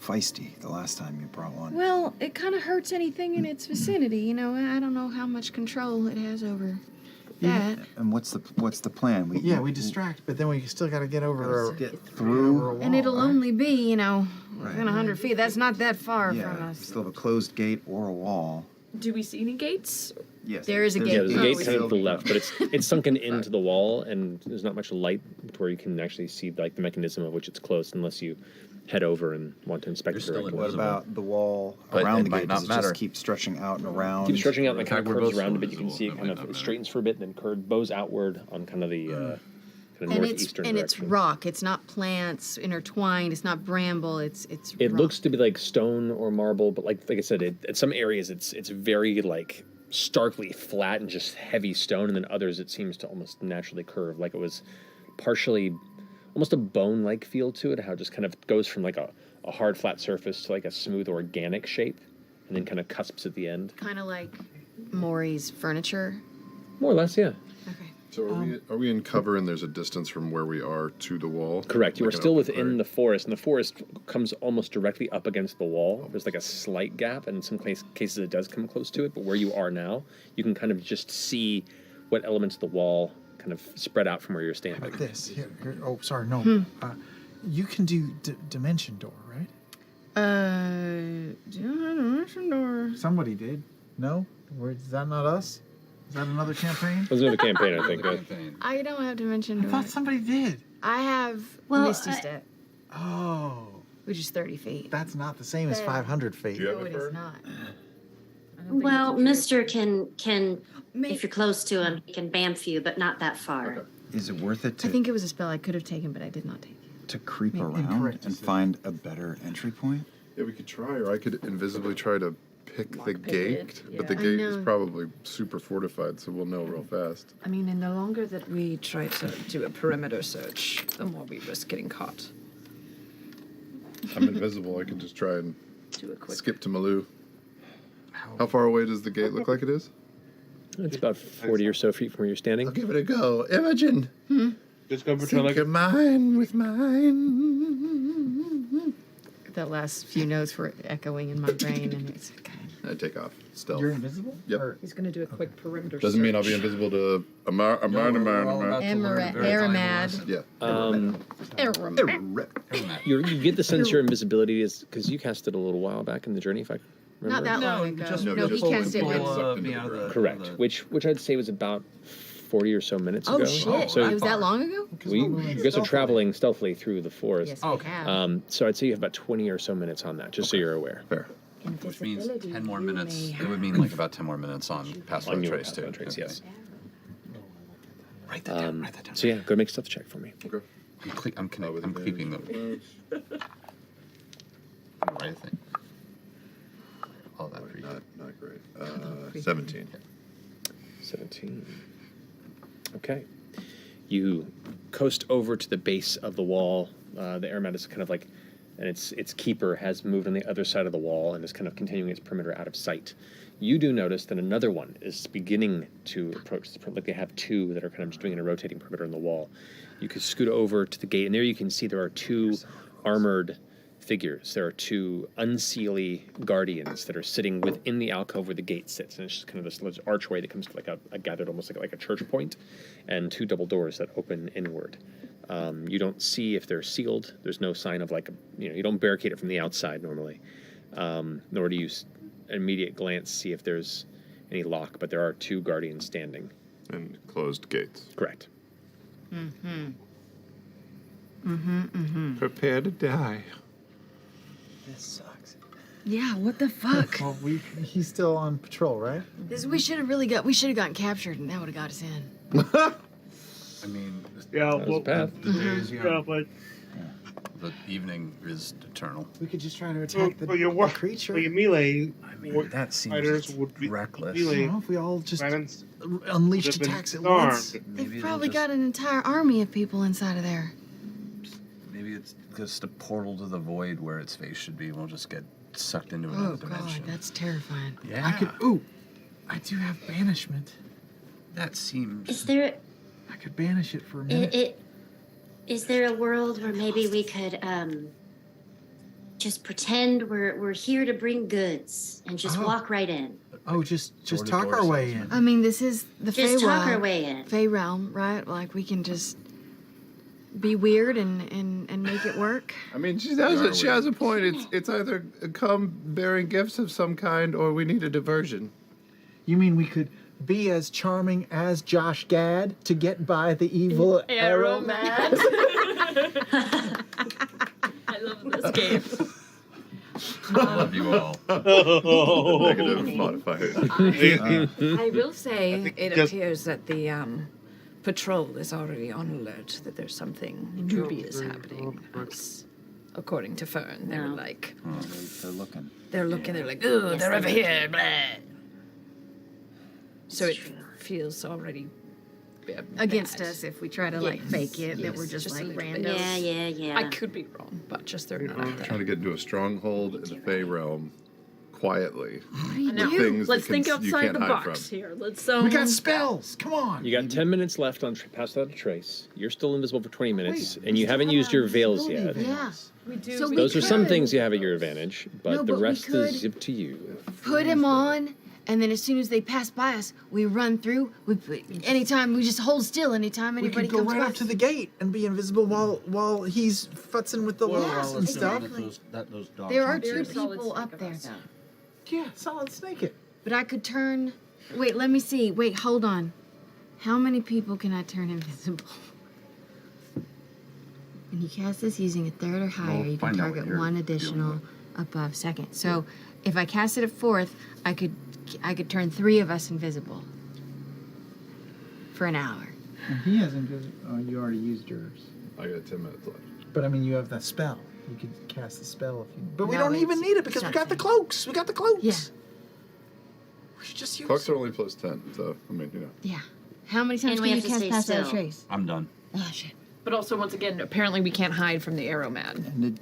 feisty the last time you brought one. Well, it kind of hurts anything in its vicinity, I don't know how much control it has over that. And what's the plan? We distract, but then we still got to get over through. And it'll only be, within 100 feet. That's not that far from Yeah, us. still have a closed gate or a wall. Do we see any gates? Yes. There is a Yeah, gate. there's a Oh, gate we kind see. of to the left, but it's sunken into the wall, and there's not much light to where you can actually see like the mechanism of which it's closed, unless you head over and want to inspect it directly. What about the wall But around it the might gate? not Does it matter. just keep stretching out and around? Keep stretching out and it kind of We're curves both around a bit. so You can see it kind of it straightens for a bit, and then bows outward on kind of the kind of And northeastern it's direction. rock. It's not plants intertwined. It's not bramble. It's It rock. looks to be like stone or marble, but like I said, at some areas it's very like starkly flat and just heavy stone, and then others it seems to almost naturally curve, like it was partially almost a bone-like feel to it. How it just kind of goes from like a hard flat surface to like a smooth organic shape, and then kind of cusps at the end. kind of like Maury's furniture. More or less, yeah. So are we in cover and there's a distance from where we are to the wall? Correct. You Like are an still open within the forest, and the forest comes almost directly up against the wall. There's like a slight gap, and in some cases it does come close to it, but where you are now, you can kind of just see what elements of the wall kind of spread out from where you're standing. Like this. Here, oh, sorry, no. Hmm. You can do dimension door, right? Dimension door. Somebody did. No? Is that not us? Is that another campaign? It was another campaign, I think. I don't have dimension I door. thought somebody did. I have Well, Misty Step, Oh. which is 30 feet. That's not the same as There. 500 feet. Do you have No, it, it is Bird? not. Well, Mister can if you're close to him, he can bamf you, but not that far. Is it worth it I think it was a spell I could have taken, but I did not take it. to creep Maybe around incorrect and find a better entry point? Yeah, we could try, or I could invisibly try to pick the pick gate, it, but the yeah. gate is know. probably super fortified, so we'll know real fast. I mean, and the longer that we try to do a perimeter search, the more we risk getting caught. I'm invisible. I can just try and Do a quick. skip to Malou. How far away does the gate look like it is? It's about 40 or so feet from where you're standing. I'll give it a go. Imogen! Just go pretend like Think of mine with mine. The last few notes were echoing in my brain, and it's I take off. Stealth. You're invisible? Yep. He's going to do a quick perimeter Doesn't mean I'll be search. invisible to Aramad. Aramad. Yeah. You get the sense your invisibility is because you cast it a little while back in the journey, if I remember. Not that long ago. just- No, no, he just cast it pull with. me out of the Correct. Which I'd say was about 40 or so minutes ago. Oh shit! So It was that long ago? you guys are traveling stealthily through the forest. Yes, we have. So I'd say you have about 20 or so minutes on that, just so you're aware. Fair. Which means 10 more minutes. It would mean like about 10 more minutes on Pass On Without your Trace, Pass too. Without Trace, yes. Write that down. Write that down. So yeah, go make a stealth check for me. Okay. I'm keeping them. Right thing. All that for you. Not great. 17. 17. Okay. You coast over to the base of the wall. The Aramad is kind of like, and its keeper has moved on the other side of the wall and is kind of continuing its perimeter out of sight. You do notice that another one is beginning to approach the perimeter, like they have two that are kind of just doing a rotating perimeter in the wall. You could scoot over to the gate, and there you can see there are two armored figures. There are two unseelie guardians that are sitting within the alcove where the gate sits, and it's just kind of this large archway that comes to like a gathered, almost like a church point, and two double doors that open inward. You don't see if they're sealed. There's no sign of you don't barricade it from the outside normally, nor do you an immediate glance see if there's any lock, but there are two guardians standing. And closed gates. Correct. Prepare to die. This sucks. Yeah. What the fuck? Well, he's still on patrol, right? We should have gotten captured, and that would have got us in. I mean, Yeah, That was a path. the days yeah, but the evening is eternal. We could just try to attack the creature. But your melee That seems fighters would be reckless. I melee. don't know if we all just Violence unleashed would've been attacks at disarmed. once. They've probably got an entire army of people inside of there. Maybe it's just a portal to the void where its face should be. We'll just get sucked into Oh another god, dimension. that's terrifying. Yeah. I could. Ooh, I do have banishment. That seems. Is there I could banish it for a minute. is there a world where maybe we could just pretend we're here to bring goods and just walk right in? Oh, just talk our way in. I mean, this is the Fey Just talk our Realm. way in. Fey Realm, right? Like we can just be weird and make it work. I mean, she has a point. It's either come bearing gifts of some kind, or we need a diversion. You mean we could be as charming as Josh Gad to get by the evil Aramad? I love this game. I love you all. Negative modifiers. I will say it just- appears that the patrol is already on alert that there's something dubious happening. According to Fern, they're like, They're looking. they're like, oh, they're over here, blah. So it feels already Against bad. us if we try to like fake it that we're just a like little bit. randos. Yeah. I could be wrong, but just throwing that out there. Trying to get into a stronghold in the Fey Realm quietly. Now, Things let's that think you outside can't the hide box from. here. Let's We got spells. Come on. You got 10 minutes left on Pass Without a Trace. You're still invisible for 20 minutes, and you haven't used your veils yet. Yeah. We do. So we Those are some could things you have at your advantage, but No, the but we rest could- is up to you. put him on, and then as soon as they pass by us, we run through. Anytime we just hold still. Anytime We anybody could go comes right by. up to the gate and be invisible while he's futzing with the walls and stuff. There are two people up there though. Yeah, solid snake it. But I could turn. Wait, let me see. Wait, hold on. How many people can I turn invisible? When you cast this using a third or higher, We'll you can find out what target you're one additional above second. So if I cast it at fourth, I could could turn 3 of us invisible for an hour. And he has invisible. Oh, you already used yours. I got 10 minutes left. But I mean, you have that spell. You could cast the spell if you. But we No, don't even it's- need it because we got the cloaks. We got the cloaks. Yeah. We should just use. Clocks are only plus 10, so I mean, you know. Yeah. How many times And we can you have to cast stay Pass Without a still. Trace? I'm done. Oh shit. But also, once again, apparently we can't hide from the arrow man.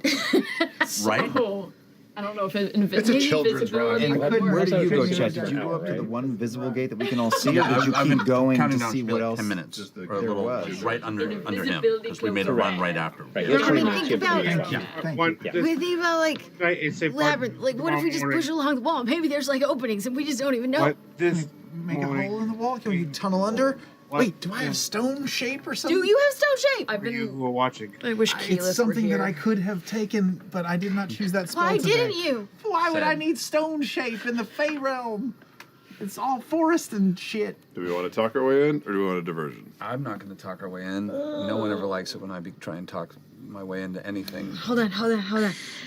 Right? So, I don't know if It's a children's ride. invisibility And would where work. did you go, Couldn't Chet? use Did you that go up to right? the one visible gate that we can all see, Yeah, or did you I've keep been going counting to down see to what like else 10 minutes. Just the- Or a there little, was? just right under him, Invisibility because we made a close run around. right after. Right. Yeah, that's I mean, what think you have to about do. it. Thank One, Yeah. We think about like Right, it's a labyrinth. Like, what if we just push along the wall? Maybe there's like openings and we just don't even know. What this Make a morning, hole in the wall. Can we tunnel under? What? Wait, do I have stone shape or something? Do you have stone shape? I've for you been. who are watching? I wish It's Keyleth were something here. that I could have taken, but I did not choose that spell Why today. didn't you? Why would I Sad. need stone shape in the Fey Realm? It's all forest and shit. Do we want to talk our way in, or do we want a diversion? I'm not going to talk our way in. No one ever likes it when I try and talk my way into anything. Hold on.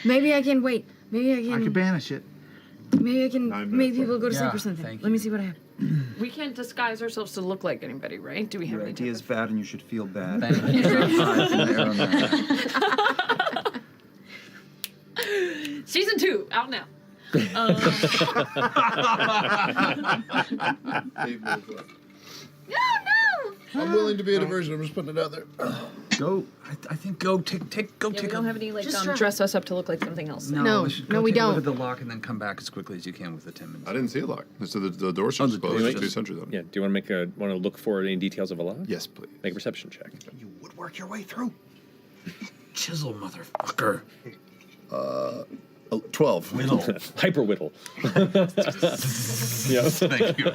Maybe I can wait. Maybe I I can. could banish it. Maybe I can 9 make minutes people go to sleep Yeah, or something. thank Let me you. see what I have. We can't disguise ourselves to look like anybody, right? Do we have Your any idea is bad, and you should feel bad. Thank you. Season 2, out now. 8 minutes left. No! I'm willing to be a diversion. I'm just putting it out there. Go. I think go take Yeah, we take don't a. have any like Just try. dress us up to look like something else. No, we should no, go we take a look don't. at the lock and then come back as quickly as you can with the 10 minutes. I didn't see a lock. So the door Oh, should the close. door There's should- 2 sentries on it. Yeah. Do you want to look for any details of a lock? Yes, please. Make a perception check. You would work your way through. Chisel, motherfucker. 12. Hyper whittle. Yeah. Thank you.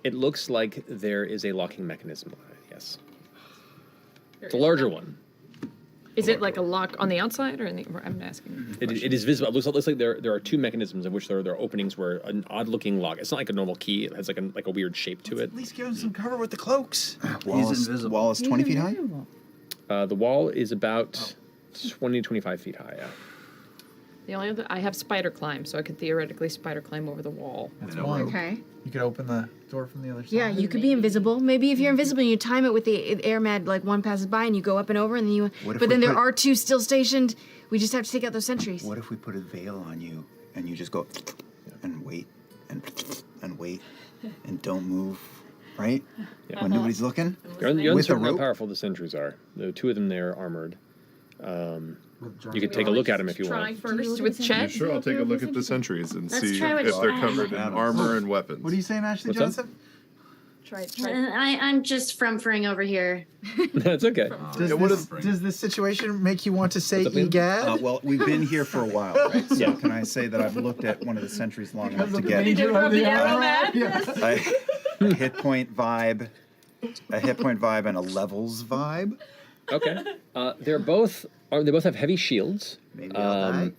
It looks like there is a locking mechanism on it. Yes. It's a larger one. Is it like a lock on the outside or in the? I'm asking. It is visible. It looks like there are 2 mechanisms in which there are openings where an odd-looking lock. It's not like a normal key. It has like a weird shape to it. At least give him some cover with the cloaks. Wall He's is, invisible. wall is 20 feet high? The wall is about 20 to 25 feet high. Yeah. The only other I have spider climb, so I could theoretically spider climb over the wall. That's one. Okay. You could open the door from the other side. Yeah, you could be invisible. Maybe if you're invisible, you time it with the air mad, like one passes by and you go up and over, and then you. What if But we then there put- are 2 still stationed. We just have to take out those sentries. What if we put a veil on you and you just go and wait and wait and don't move, right? Yeah. When nobody's looking? You're With a uncertain how rope? powerful the sentries are. The 2 of them there are armored. You could take a look at them if you Try want. first with Yeah, Chet. sure, I'll take a look at the sentries and Let's see try if what they're Chad covered in has. armor and weapons. What are you saying, Ashley What's that? Johnson? Try. I'm just frumfering over here. That's okay. Does this situation make you want to say What's up, Liam? egad? Well, we've been here for a while, right? So can I say that I've looked at one of the sentries long enough to get a hit point vibe, and a levels vibe? Okay. They both have heavy shields. Maybe I'll die.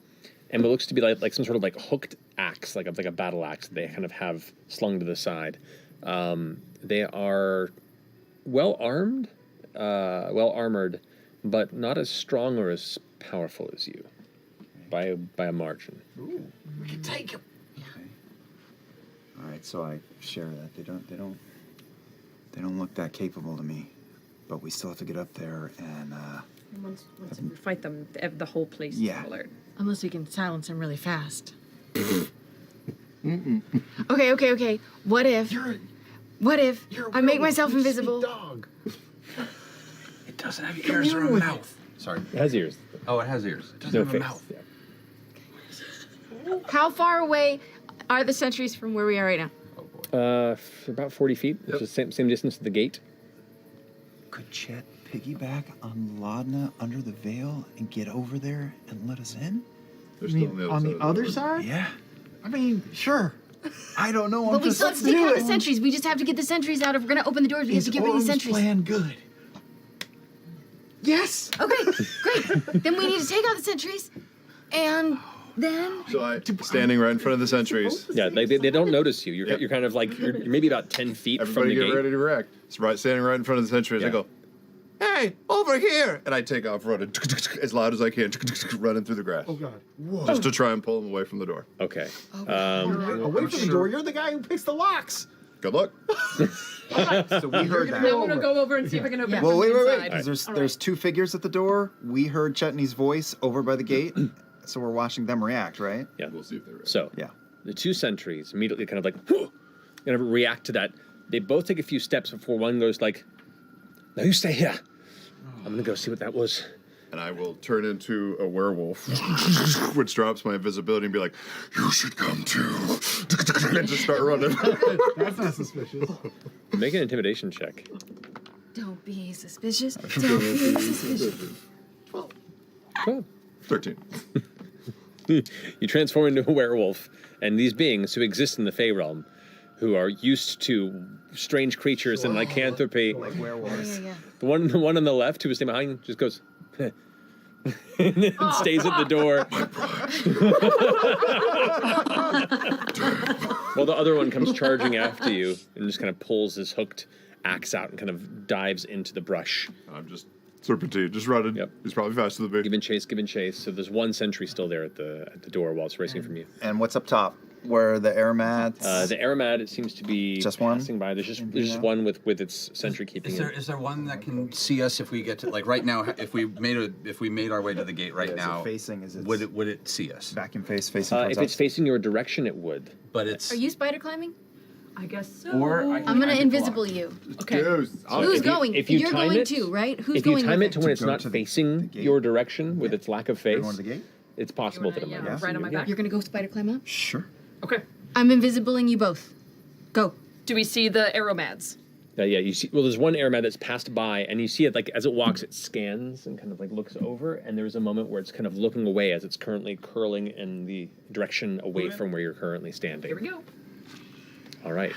And what looks to be like some sort of like hooked axe, like a battle axe that they kind of have slung to the side. They are well armed, well armored, but not as strong or as powerful as you, by a margin. Ooh, we can take him. Okay. All right, so I share that. They don't look that capable to me, but we still have to get up there and. Once we fight them, the whole place Yeah. is alert. Unless we can silence them really fast. Okay. What if I make myself invisible? Dog. It doesn't have ears or a mouth. Sorry. It has ears. Oh, it has ears. It doesn't No have face. a mouth. Yeah. How far away are the sentries from where we are right now? About 40 feet, which is the same distance to the gate. Could Chet piggyback on Laudna under the veil and get over there and let us in? They're You still mean on the other side? Yeah. I mean, sure. I don't know. But we still have to take out the sentries. We just have to get the sentries out. If we're gonna open the doors, we have to get rid of these sentries. Plan good. Yes. Okay, great. Then we need to take out the sentries, and then So standing right in front of the sentries. Yeah, they don't notice you. You're kind of like you're maybe about 10 feet Everybody from the get gate. ready to react. It's standing right in front of the sentries. I Yeah. go, Hey, over here! And I take off running as loud as I can, running through the grass. Oh God. Just to try and pull him away from the door. Okay. Away from the door. You're the guy who picks the locks. Good luck. So we heard that. I'm gonna go over and see if I can open it Well, from wait, the wait, inside. wait. Because there's two figures at the door. We heard Chetney's voice over by the gate, so we're watching them react, right? Yeah. We'll see if they react. So, the two sentries immediately kind of like, kind of react to that. They both take a few steps before one goes like, "No, you stay here. I'm gonna go see what that was." And I will turn into a werewolf, which drops my invisibility, and be like, "You should come too," and just start running. That's not suspicious. Make an intimidation check. Don't be suspicious. Don't be suspicious. 13. You transform into a werewolf, and these beings who exist in the Fey Realm, who are used to strange creatures and lycanthropy, Like werewolves. the one on the left who was staying behind just goes, and then stays at the door. While the other one comes charging after you and just kind of pulls his hooked axe out and kind of dives into the brush. I'm just serpentine, just running. Yep. He's probably faster than me. Giving chase. So there's one sentry still there at the door while it's racing from you. And what's up top? Where are the aromats? The aromat, it seems to be Just one? passing by. There's just one with its sentry keeping it. Is there one that can see us if we get to, like, right now? If we made our way to the gate right now, facing? Is it would it see us? Vacuum face facing towards If us? it's facing your direction, it would. But it's Are you spider climbing? I guess so. Or I'm gonna invisible you. Okay. Who's going? If you You're time going it, too, right? Who's if you going time with it to when it's go not to the facing gate? your direction with its lack of face, going to the gate? it's possible that it might. Right on my back. You're gonna go spider climb up? Sure. Okay. I'm invisibling you both. Go. Do we see the aromads? Yeah, you see. Well, there's one aromat that's passed by, and you see it like as it walks, it scans and kind of like looks over, and there's a moment where it's kind of looking away as it's currently curling in the direction away from where you're currently standing. Here we go. All right.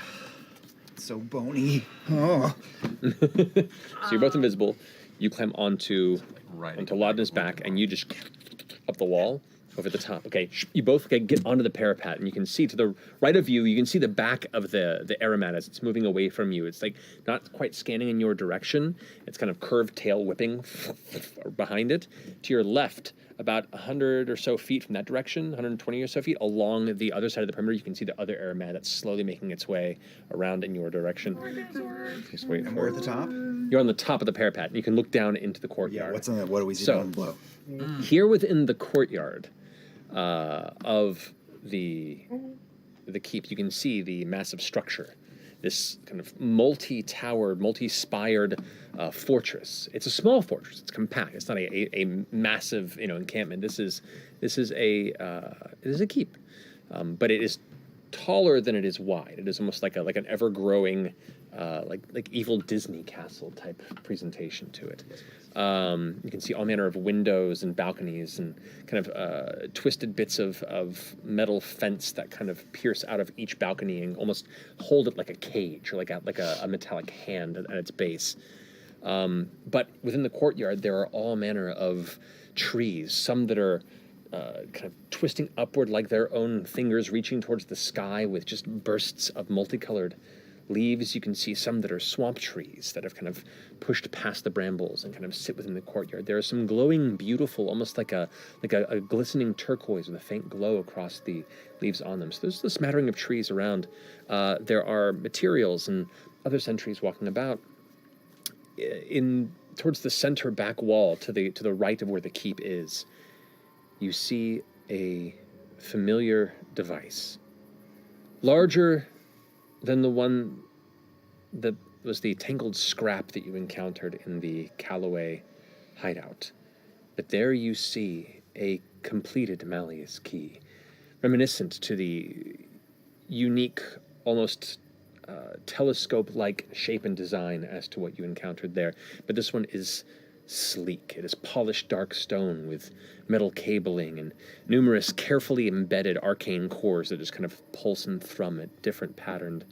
So bony. Oh. So you're both invisible. You climb onto Laudna's back, and you just up the wall over the top. Okay, you both get onto the parapet, and you can see to the right of you. You can see the back of the aromat as it's moving away from you. It's like not quite scanning in your direction. It's kind of curved tail whipping behind it. To your left, about 100 or so feet from that direction, 120 or so feet along the other side of the perimeter, you can see the other aromat that's slowly making its way around in your direction. Just wait And for we're it. at the top? You're on the top of the parapet, and you can look down into the courtyard. What's in the, what do we see So, down below? Here within the courtyard of the keep, you can see the massive structure, this kind of multi-towered, multi-spired fortress. It's a small fortress. It's compact. It's not a massive encampment. This is a keep, but it is taller than it is wide. It is almost like an ever-growing, like evil Disney castle type presentation to it. You can see all manner of windows and balconies and kind of twisted bits of metal fence that kind of pierce out of each balcony and almost hold it like a cage or like a metallic hand at its base. But within the courtyard, there are all manner of trees, some that are kind of twisting upward like their own fingers reaching towards the sky with just bursts of multicolored leaves. You can see some that are swamp trees that have kind of pushed past the brambles and kind of sit within the courtyard. There are some glowing, beautiful, almost like a glistening turquoise with a faint glow across the leaves on them. So there's a smattering of trees around. There are materials and other sentries walking about. Towards the center back wall, to the right of where the keep is, you see a familiar device, larger than the one that was the tangled scrap that you encountered in the Callaway hideout. But there you see a completed Malleus key, reminiscent to the unique, almost telescope-like shape and design as to what you encountered there. But this one is sleek. It is polished dark stone with metal cabling and numerous carefully embedded arcane cores that just kind of pulse and thrum at different patterned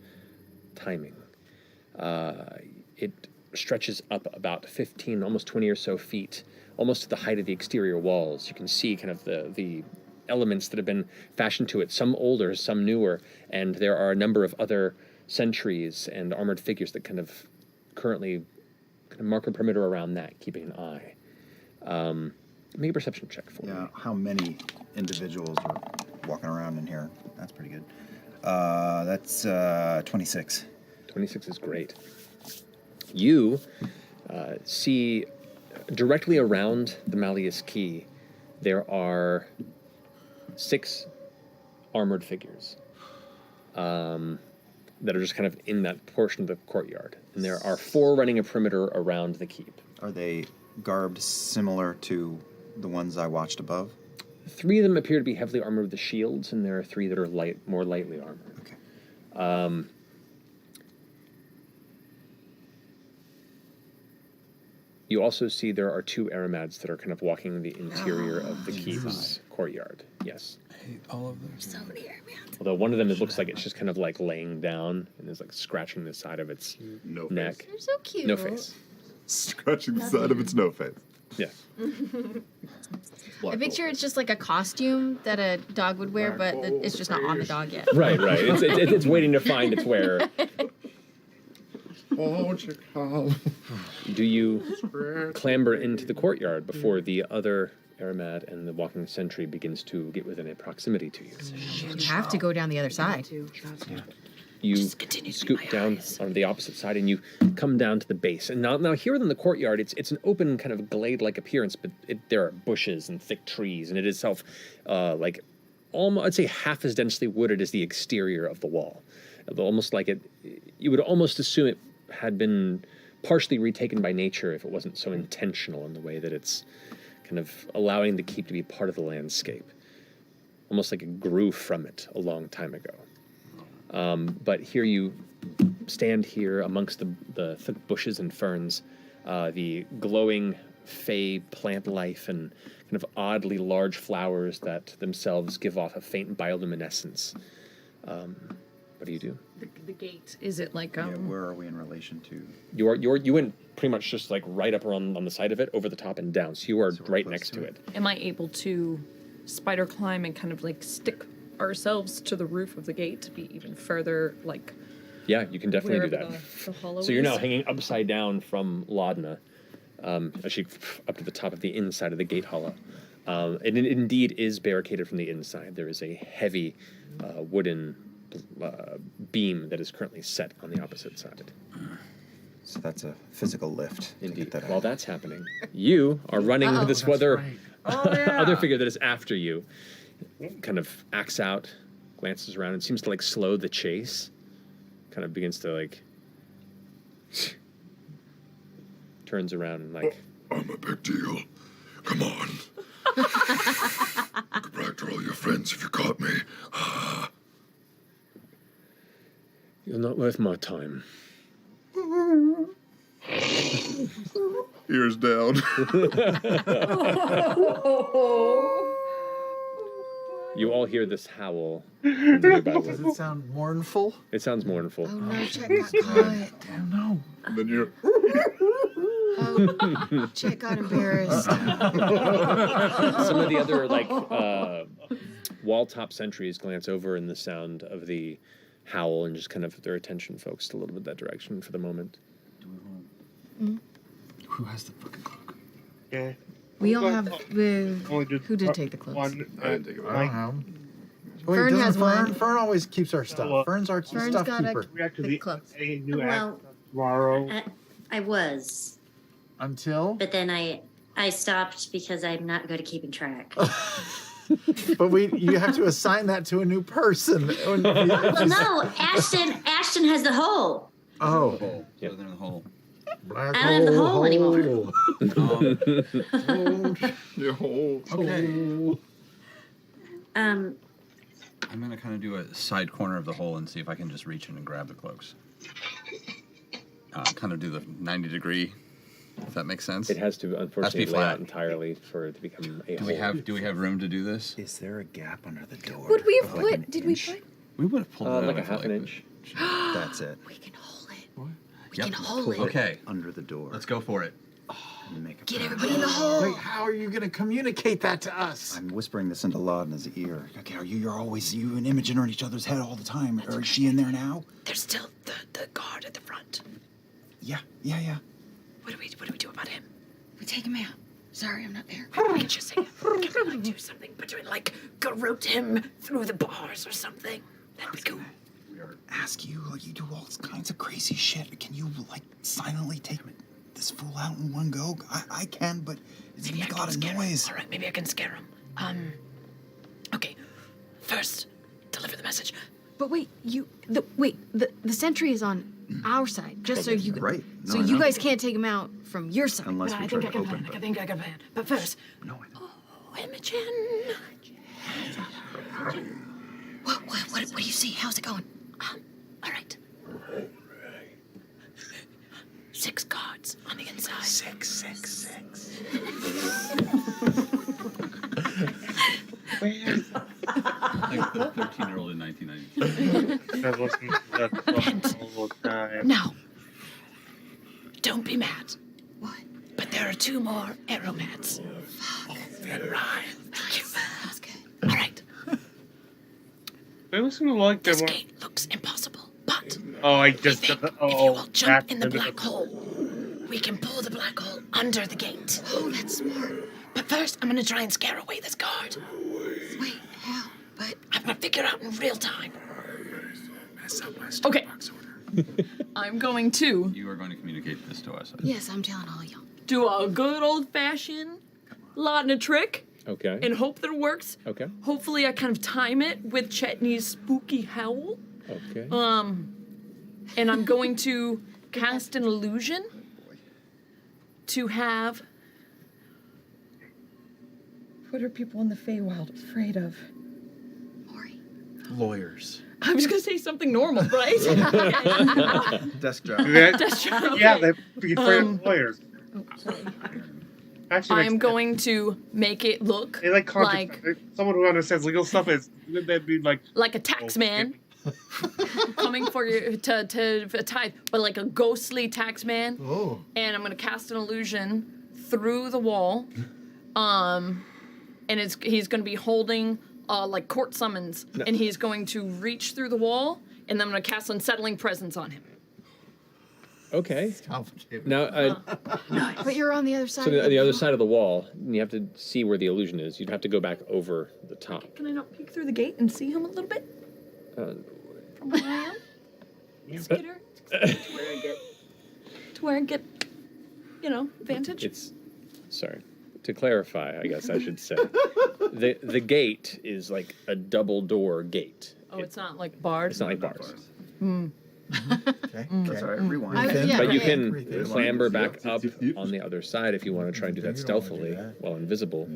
timing. It stretches up about 15, almost 20 or so feet, almost to the height of the exterior walls. You can see kind of the elements that have been fashioned to it, some older, some newer, and there are a number of other sentries and armored figures that kind of currently kind of mark a perimeter around that, keeping an eye. Make a perception check for me. Yeah, how many individuals are walking around in here? That's pretty good. That's 26. 26 is great. You see directly around the Malleus Key, there are 6 armored figures that are just kind of in that portion of the courtyard. And there are 4 running a perimeter around the keep. Are they garbed similar to the ones I watched above? 3 of them appear to be heavily armored with the shields, and there are 3 that are more lightly armored. Okay. You also see there are 2 Aramads that are kind of walking the interior of the keep's courtyard. Yes. I hate all of them. So many Aramads. Although one of them, it looks like it's just kind of like laying down and is like scratching the side of its neck. They're so cute. No face. Scratching the side of its no face. Yes. I picture it's just like a costume that a dog would wear, but it's just not on the dog yet. Right. It's waiting to find its wearer. Oh, Chicago. Do you clamber into the courtyard before the other Aramad and the walking sentry begins to get within a proximity to you? You have to go down the other side. You scoot down on the opposite side and you come down to the base. And now here within the courtyard, it's an open kind of glade-like appearance, but there are bushes and thick trees, and it is itself like almost, I'd say, half as densely wooded as the exterior of the wall. Almost like you would almost assume it had been partially retaken by nature if it wasn't so intentional in the way that it's kind of allowing the keep to be part of the landscape. Almost like it grew from it a long time ago. But here you stand here amongst the thick bushes and ferns, the glowing Fey plant life and kind of oddly large flowers that themselves give off a faint bioluminescence. What do you do? The gate, is it like Yeah, where are we in relation to? You went pretty much just like right up on the side of it, over the top and down. So you are right next to it. Am I able to spider climb and kind of like stick ourselves to the roof of the gate to be even further, like? Yeah, you can definitely do wherever that. The hollow So you're now is? hanging upside down from Laudna, actually up to the top of the inside of the gate hollow. It indeed is barricaded from the inside. There is a heavy wooden beam that is currently set on the opposite side. So that's a physical lift. Indeed. While that's happening, you are running with this other figure that is after you. Kind of acts out, glances around, and seems to like slow the chase. Kind of begins to like turns around and like, I'm a big deal. Come on. I could brag to all your friends if you caught me. you're not worth my time. Ears down. You all hear this howl. Does it sound mournful? It sounds mournful. Oh no, Chet got caught. Oh no. And then you're. Oh, Chet got embarrassed. Some of the other like wall top sentries glance over in the sound of the howl and just kind of their attention focused a little bit that direction for the moment. Who has the fucking cloak? Yeah. We all have. Who did take the clothes? I didn't take it. I don't know. Wait, Fern doesn't has Fern? one. Fern always keeps our stuff. Fern's our Fern's stuff got keeper. We actually the clothes. a new Well, act tomorrow. I was, Until? but then I stopped because I'm not good at keeping track. But you have to assign that to a new person. Well, no, Ashton has the hole. Oh. Yeah, they're in the hole. Black I don't have the hole anymore. Your whole. Okay. Um, I'm gonna kind of do a side corner of the hole and see if I can just reach in and grab the cloaks. Kind of do the 90-degree, if that makes sense. It has to unfortunately be lay out flat. entirely for it to become a Do we have room to do this? Is there a gap under the door? Would we have of like an put? Did we inch? put? We would have pulled it out like a I feel half an inch. That's it. We can hold it. We Yep. can hold it. Okay, Under the door. let's go for it. And make a Get path. everybody in the hole. Wait, how are you going to communicate that to us? I'm whispering this into Laudna's ear. Okay, you and Imogen are in each other's head all the time. Is she in there now? There's still the guard at the front. Yeah. What do we do about him? We take him out. Sorry, I'm not there. We just say, can we like do something between like garrote him through the bars or something? That'd be cool. Ask you, like, you do all kinds of crazy shit. Can you, like, silently take this fool out in one go? I can, but it's gonna make a lot of noise. All right, maybe I can scare him. Okay. First, deliver the message. But wait, the sentry is on our side, just so you Right. No, so I you know. guys can't take him out from your side. Unless we try to open. I think I can plan. But first, Imogen. What do you see? How's it going? All right. 6 guards on the inside. 6. Like the 13-year-old in 1992. Now, don't be mad. What? But there are 2 more arrow mats. Right. Thank you. That's good. All right. They listen to like This them. gate looks impossible, but Oh, I just. if you will jump in the black hole, we can pull the black hole under the gate. Oh, that's smart. But first, I'm gonna try and scare away this guard. Wait, how? But I'm gonna figure out in real time. Okay. I'm going to You are going to communicate this to us. yes, I'm telling all y'all. do a good old-fashioned lot in a trick Okay. and hope that it works. Okay. Hopefully, I kind of time it with Chetney's spooky howl. Okay. And I'm going to cast an illusion to have. What are people in the Feywild afraid of? Lawyers. I was gonna say something normal, right? Desk job. Desk job, okay. Yeah, they'd be afraid of lawyers. Actually, I am going to make it look They like someone who understands legal stuff is they'd be like like a tax man coming for you to tithe, but like a ghostly tax man. Oh. And I'm gonna cast an illusion through the wall, and he's gonna be holding like court summons, and he's going to reach through the wall, and then I'm gonna cast unsettling presence on him. Okay. Now, But you're on the other side. so of the other side of the wall, and you have to see where the illusion is. You'd have to go back over the top. Can I not peek through the gate and see him a little bit from where I am? Skitter, to where I get, vantage. It's sorry. To clarify, I guess I should say, the gate is like a double door gate. Oh, it's not like bars. It's not like bars. Okay. That's all right. Rewind. But you can clamber back up on the other side if you want to try and do that stealthily while invisible.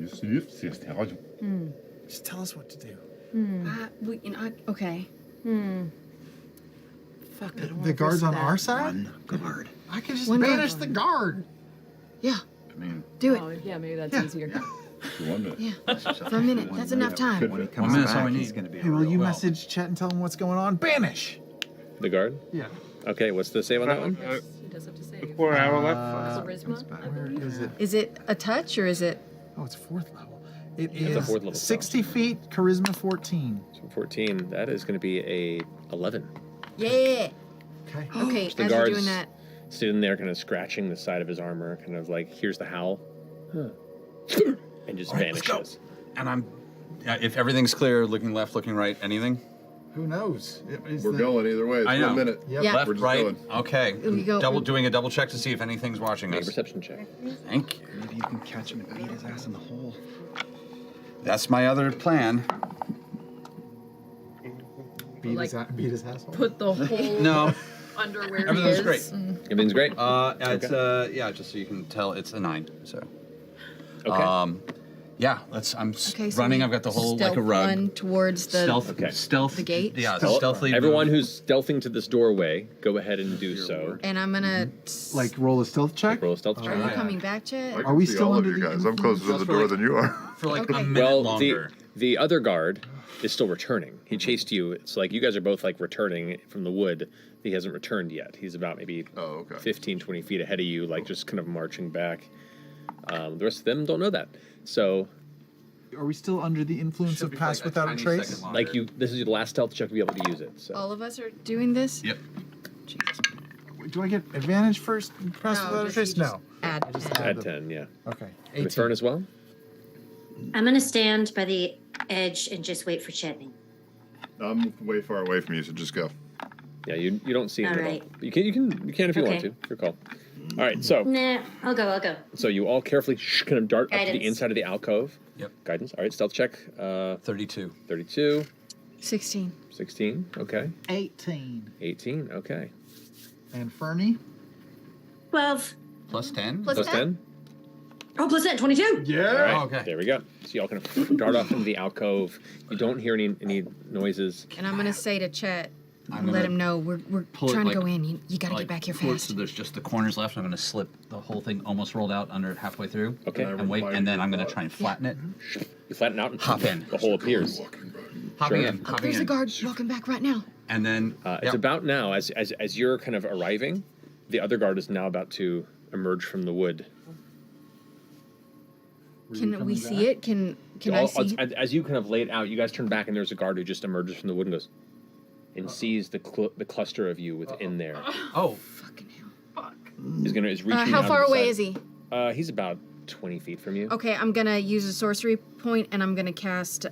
Just tell us what to do. Okay. Fuck. The guard's on our side? Guard. I can just One guard. banish the guard. Yeah. I mean, Do it. Oh, yeah, maybe that's easier. 1 minute. Yeah. For a minute. That's enough time. When he comes minute's all back, we need. he's going to be Hey, will you message Chet and tell him what's going on? Banish. The guard? Yeah. Okay, what's the save on that one? He does have to say. 4 hour left. Charisma. Where is it? Is it a touch or is it? Oh, it's 4th level. It It's a is 4th level 60 feet, charisma 14. So 14. That is going to be a 11. Yeah. Okay. Okay. The As you're guard's doing that. sitting there, kind of scratching the side of his armor, kind of like here's the howl, and just All right, let's go. vanishes. And I'm, if everything's clear, looking left, looking right, anything? Who knows? We're going either way. It's I know. 1 minute. Yep. Yeah. Left, We're just right. going. Okay. We go- Doing a double check to see if anything's watching Make a us. perception check. Thank you. Maybe you can catch him and beat his ass in the hole. That's my other plan. Beat, Like, beat his asshole. Put the whole No. under where he Everything's is. great. Everything's great. It's yeah, just so you can tell, it's a 9. So. Okay. Yeah. I'm Okay, so running. we I've got the whole like a stealth rug. One towards the Stealth. Okay. Stealth. the gate. Yeah. Well, Stealthily. Everyone move. who's stealthing to this doorway, go ahead and do so. And I'm gonna. Like roll a stealth check? Roll a stealth check. Are you yeah. coming back, I Chet? can Are we see still all of under you the guys? I'm closer to the influence? door than you are. For like Okay. a minute Well, longer. the other guard is still returning. He chased you. It's like you guys are both like returning from the wood. He hasn't returned yet. He's about maybe 15, 20 feet ahead of you, like just kind of marching back. The rest of them don't know that. So, Are we still under the influence of Pass like a Without a tiny Trace? second longer. like this is your last stealth check to be able to use it. So, All of us are doing this. Yep. Jesus. Do I get advantage first? Press No, without a just- trace? you just No. add I just 10. Add 10, yeah. Okay. With Fern as well? I'm gonna stand by the edge and just wait for Chetney. I'm way far away from you, so just go. Yeah, you don't see it All at all. right. You can if you want Okay. to. Your call. All right, so Nah, I'll go. so you all carefully kind of dart up to the Guidance. inside of the alcove. Yep. Guidance. All right, stealth check. 32. 32. 16. 16. Okay. 18. 18. Okay. And Fernie? 12. Plus 10? Plus 10. Oh, plus 10, 22. Yeah. All right. Okay. There we go. So you all kind of dart off into the alcove. You don't hear any noises. And I'm going to say to Chet, I'm let gonna him know we're pull it, trying to like- go in. You got to like, get back here pull it fast. So there's just the corners left. I'm going to slip the whole thing almost rolled out under halfway through. Okay. And wait, and then I'm going to try and flatten it. You flatten out and Hop in. The hole appears. Hopping Sure. in. Oh, Hopping there's a in. guard walking back right now. And then It's about now, as you're kind of arriving, the other guard is now about to emerge from the wood. Can we see it? Can I see it? As you kind of lay it out, you guys turn back and there's a guard who just emerges from the wood and goes and sees the cluster of you within there. Oh. Is reaching How out far of the away side. is he? He's about 20 feet from you. Okay, I'm going to use a sorcery point and I'm going to cast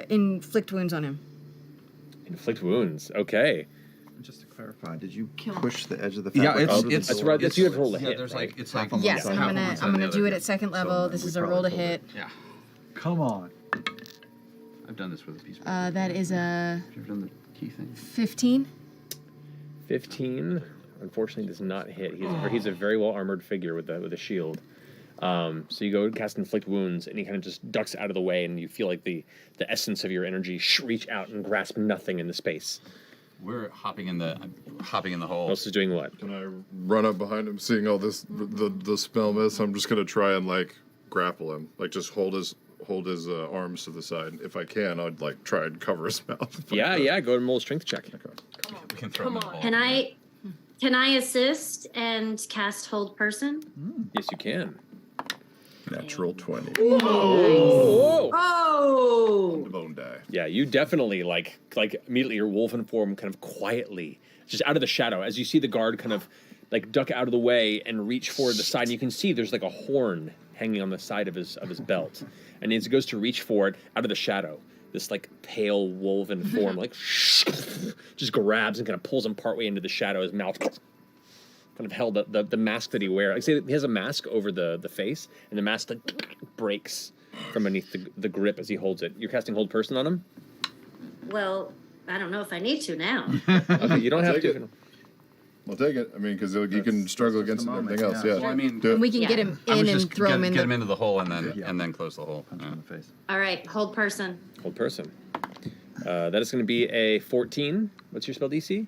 Inflict Wounds on him. Inflict wounds. Okay. Just to clarify, did you push the edge of the Yeah, fabric it's- out of the it's- That's door? right. That's you have to roll a Yeah, hit. there's right? like it's like Yes, I'm gonna do it at second level. This is a roll to hit. Yeah. Come on. I've done this with a piece of That is a You've done the key thing. 15. 15, unfortunately, does not hit. He's a very well armored figure with a shield. So you go cast Inflict Wounds, and he kind of just ducks out of the way, and you feel like the essence of your energy reach out and grasp nothing in the space. We're hopping in the hole. Else is doing what? Can I run up behind him, seeing all this the spell miss? I'm just gonna try and like grapple him, like just hold his arms to the side. If I can, I'd like try and cover his mouth. Yeah, go and roll a strength check. We can throw him in the hole. Can I assist and cast Hold Person? Yes, you can. Natural 20. Oh! Oh! The bone die. Yeah, you definitely like immediately your wolfen form kind of quietly, just out of the shadow, as you see the guard kind of like duck out of the way and reach forward the side, and you can see there's like a horn hanging on the side of his belt. And as he goes to reach for it out of the shadow, this like pale wolven form like just grabs and kind of pulls him partway into the shadow, his mouth kind of held the mask that he wears. I say he has a mask over the face, and the mask like breaks from beneath the grip as he holds it. You're casting Hold Person on him? Well, I don't know if I need to now. Okay, you don't I'll have take to. it. I'll take it. I mean, because you can struggle against it and everything else. Yeah. Well, I mean, Do it. We can get him in and throw him in get the... him into the hole and then close the hole. Punch him in the face. All right, Hold Person. Hold Person. That is going to be a 14. What's your spell DC?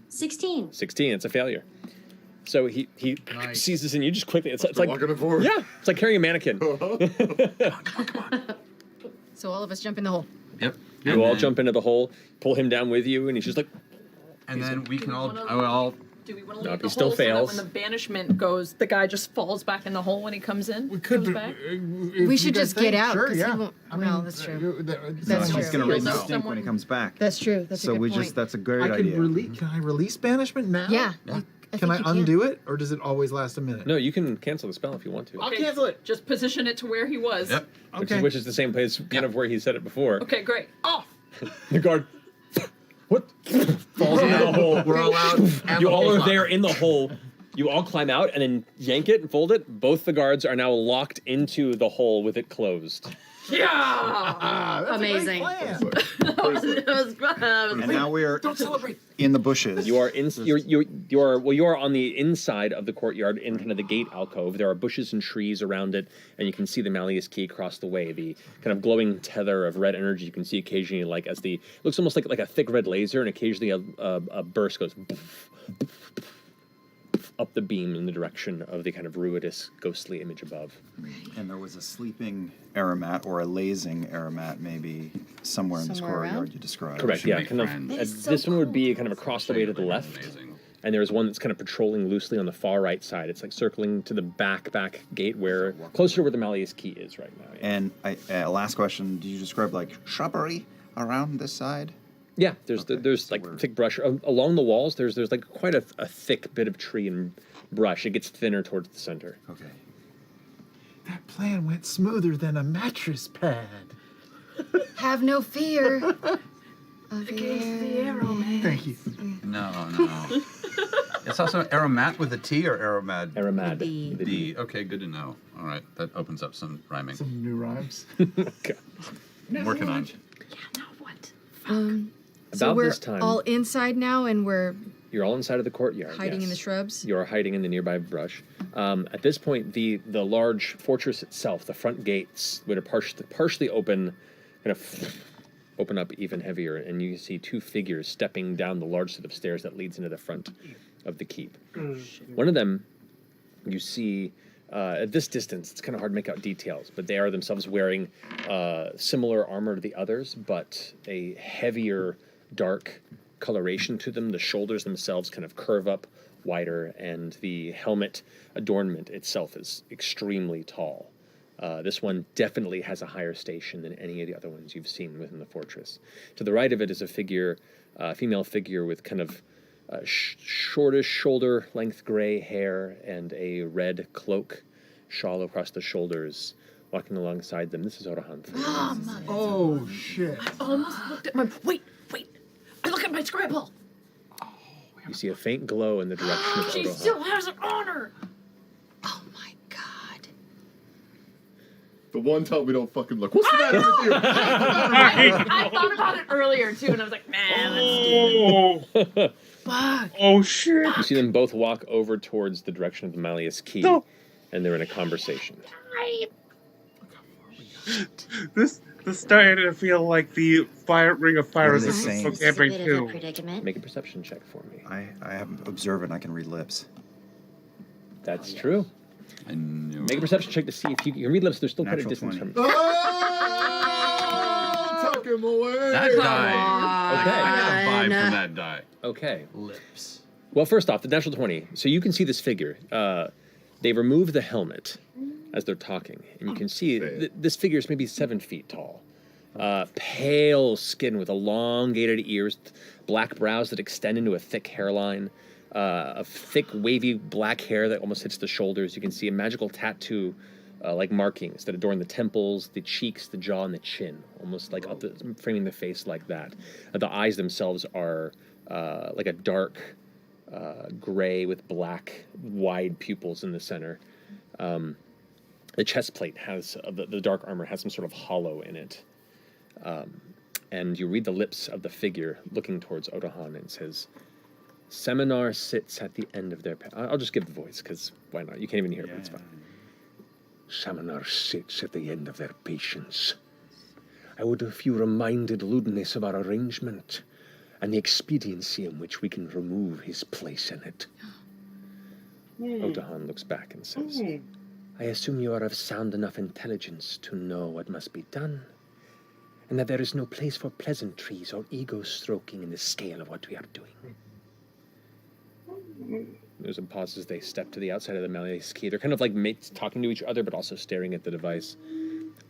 16. 16. It's a failure. So he sees this and you just quickly. It's like walking it forward. Yeah, it's like carrying a mannequin. So all of us jump in the hole. Yep. You all jump into the hole, pull him down with you, and he's just like. And then we can all. Do we want to No, leave if the he still hole fails. so that when the banishment goes, the guy just falls back in the hole when he comes in? Comes back? We should just get out. Sure, 'cause yeah. he won't... Well, that's true. That's true. He's going to You'll raise know his stink when someone- he comes back. That's true. That's So a good we point. just, that's a great I could idea. can I release banishment now? Yeah. Can I undo it, or does it always last a minute? No, you can cancel the spell if you want to. I'll cancel it. Just position it to where he was. Yep. Okay. Which is the same place, kind of where he said it before. Okay, great. Off. The guard. What? Falls into the hole. We're all out. You all are there in the hole. You all climb out and then yank it and fold it. Both the guards are now locked into the hole with it closed. Yeah! Amazing. And now we're Don't celebrate. in the bushes. You are you are on the inside of the courtyard in kind of the gate alcove. There are bushes and trees around it, and you can see the Malleus Key across the way. The kind of glowing tether of red energy you can see occasionally, like as the looks almost like a thick red laser, and occasionally a burst goes up the beam in the direction of the kind of ruinous, ghostly image above. And there was a sleeping aromat or a lazing aromat maybe somewhere in this Somewhere courtyard around? you described. Correct. Yeah. Kind of. This one would be kind of across the way to the left. And there's one that's kind of patrolling loosely on the far right side. It's like circling to the back gate, where closer to where the Malleus Key is right now. Yeah. And last question: do you describe like shrubbery around this side? Yeah, there's like thick brush along the walls. There's like quite a thick bit of tree and brush. It gets thinner towards the center. Okay. That plan went smoother than a mattress pad. Have no fear. Against the arrow, man. Thank you. No. It's also aromat with a T or aromad? Aromat. With a D. Okay, good to know. All right, that opens up some rhyming. Some new rhymes. Okay. I'm working on. So About we're this time, all inside now, and we're you're all inside of the courtyard. hiding in the yes. shrubs. You're hiding in the nearby brush. At this point, the large fortress itself, the front gates, would partially open, kind of open up even heavier, and you see two figures stepping down the large set of stairs that leads into the front of the keep. One of them, you see at this distance, it's kind of hard to make out details, but they are themselves wearing similar armor to the others, but a heavier, dark coloration to them. The shoulders themselves kind of curve up wider, and the helmet adornment itself is extremely tall. This one definitely has a higher station than any of the other ones you've seen within the fortress. To the right of it is a figure, a female figure with kind of shortish shoulder-length gray hair and a red cloak, shawl across the shoulders, walking alongside them. This is Orahan. Oh, shit. I almost looked at my... Wait. I look at my Scrabble. You see a faint glow in the direction of She Orahan. still has an honor. The one time we don't fucking look. What's the matter with you? I thought about it earlier, too, and I was like, man, let's do it. Fuck. Oh, shit. You see them both walk over towards the direction of the Malleus Key, and they're in a conversation. This started to feel like the Ring of Fire What are they Resistance saying? from It's a campaign bit of a 2. predicament. Make a perception check for me. I have observant. I can read lips. That's true. I knew. Make a perception check to see if you can read lips. There's still quite a Natural distance 20. from you. Oh, tuck him away. That die. Okay. I got a vibe from that die. Okay. Lips. Well, first off, the natural 20. So you can see this figure. They remove the helmet as they're talking, and you can see this figure is maybe 7 feet tall. Pale skin with elongated ears, black brows that extend into a thick hairline, a thick wavy black hair that almost hits the shoulders. You can see a magical tattoo like markings that adorn the temples, the cheeks, the jaw, and the chin, almost like framing the face like that. The eyes themselves are like a dark gray with black wide pupils in the center. The chest plate has the dark armor has some sort of hollow in it. And you read the lips of the figure looking towards Odahan, and it says, "Seminar sits at the end of their..." I'll just give the voice, because why not? You can't even hear it, but it's fine. Seminar sits at the end of their patience. I would have you reminded Ludinus of our arrangement and the expediency in which we can remove his place in it. Odahan looks back and says, I assume you are of sound enough intelligence to know what must be done, and that there is no place for pleasantries or ego-stroking in the scale of what we are doing. There's a pause as they step to the outside of the Malleus Key. They're kind of like mates talking to each other, but also staring at the device.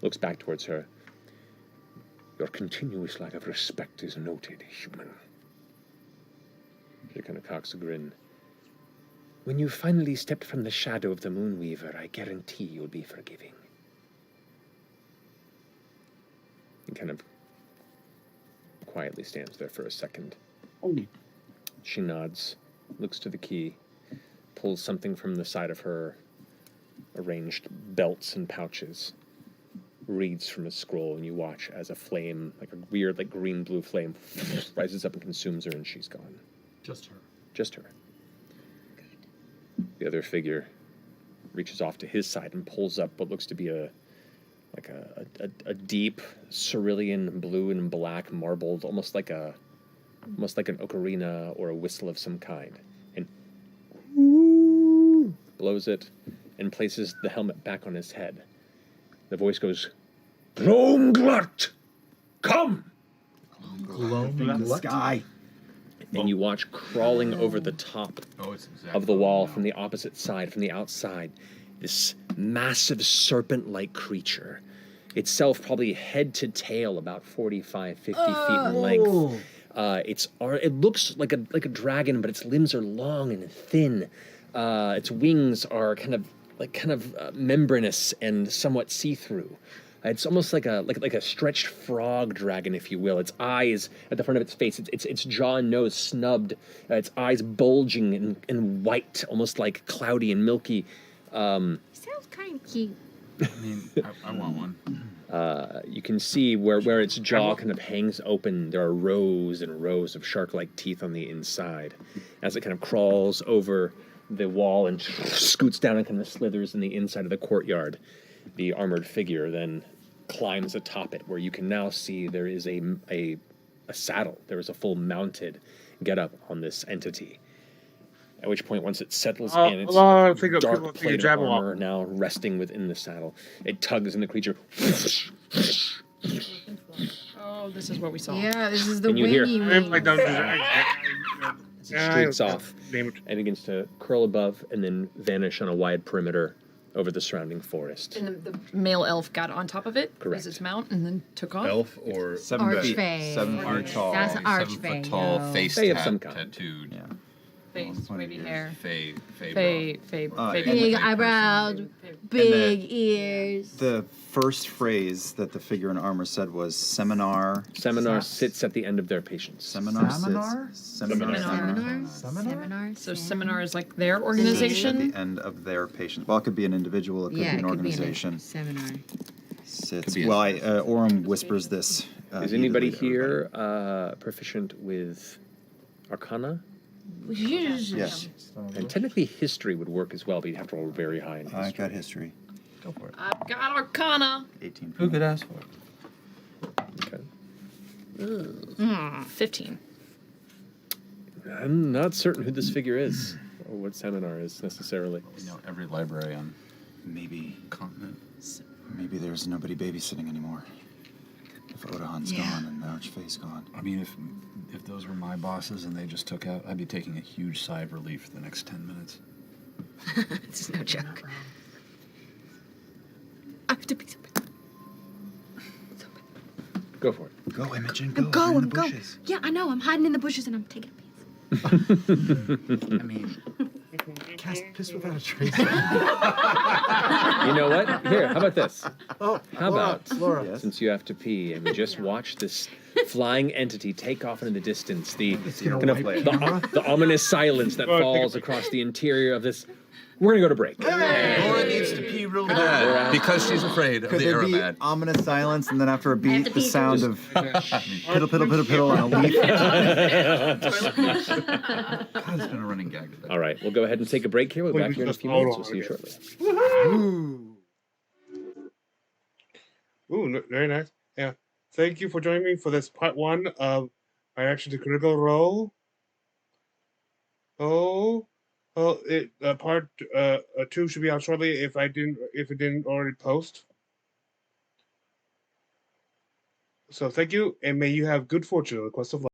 Looks back towards her. Your continuous lack of respect is noted, human. She kind of cocks a grin. When you finally stepped from the shadow of the Moonweaver, I guarantee you'll be forgiving. He kind of quietly stands there for a second. She nods, looks to the key, pulls something from the side of her arranged belts and pouches, reads from a scroll, and you watch as a flame, like a weird, like green-blue flame, rises up and consumes her, and she's gone. Just her. Just her. The other figure reaches off to his side and pulls up what looks to be a deep cerulean blue and black marbled, almost like an ocarina or a whistle of some kind, and blows it and places the helmet back on his head. The voice goes, Glomglart! Come! Gloaming in the sky. and you watch crawling over the top of the wall from the opposite side, from the outside, this massive serpent-like creature, itself probably head to tail about 45, 50 feet in length, It looks like a dragon, but its limbs are long and thin. Its wings are kind of membranous and somewhat see-through. It's almost like a stretched frog dragon, if you will. Its eyes at the front of its face, its jaw and nose snubbed, its eyes bulging and white, almost like cloudy and milky. Sounds kind of cute. I mean, I want one. You can see where its jaw kind of hangs open, there are rows and rows of shark-like teeth on the inside. As it kind of crawls over the wall and scoots down and kind of slithers in the inside of the courtyard, the armored figure then climbs atop it, where you can now see there is a saddle. There is a full mounted getup on this entity. At which point, once it settles in, its dark plate of armor now resting within the saddle, it tugs in the creature. Oh, this is what we saw. Yeah, this is the And you hear streaks Yeah, off and begins to curl above and then vanish on a wide perimeter over the surrounding forest. And the male elf got on top of it Correct. as its mount and then took off. Elf or 7 feet. Archfey. 7 feet tall. That's 7 Archfey. foot tall, yo. face Fey of some kind. tattooed. Yeah. Face, wavy hair. Fey Big eyebrows, big ears. The first phrase that the figure in armor said was seminar. Seminar sits at the end of their patience. Seminar Seminar? sits. Seminar. Seminar. So seminar is like their At organization. the end of their patience. Well, it could be an individual. It could be an organization. Seminar. Sits. Well, Orem whispers this. Is anybody here proficient with Arcana? Yes. And technically history would work as well, but you'd have to roll very high in history. I got history. Go for it. I've got Arcana. 18. Who could ask for it? Okay. 15. I'm not certain who this figure is, or what seminar is necessarily. You know, every library on Maybe continent. Maybe there's nobody babysitting anymore. If Odahan's gone and Archfey's gone. I mean, if those were my bosses and they just took out, I'd be taking a huge sigh of relief for the next 10 minutes. This is no joke. I have to be Go for it. Go, Imogen, go. Go, You're in I'm the going. bushes. Yeah, I know. I'm hiding in the bushes and I'm taking a piss. I mean, cast piss without a trace. You know what? Here, how about this? Oh, How about, Laura. Yes? since you have to pee, and we just watch this flying entity take off into the distance, the gonna kind of wipe the ominous silence that falls across the interior of this. We're gonna go to break. Laura needs to pee real bad because she's afraid of Could the there be Aeromad. ominous silence and then after a have to beat, the pee sound of piddle, piddle, piddle, piddle on a leaf? God, it's been a running gag today. All right, we'll go ahead and take a break here. We'll be back here in a few minutes. We'll see you shortly. Ooh, very nice. Yeah. Thank you for joining me for this part 1 of my reaction to Critical Role. Part 2 should be out shortly if it didn't already post. So thank you, and may you have good fortune in the quest of life.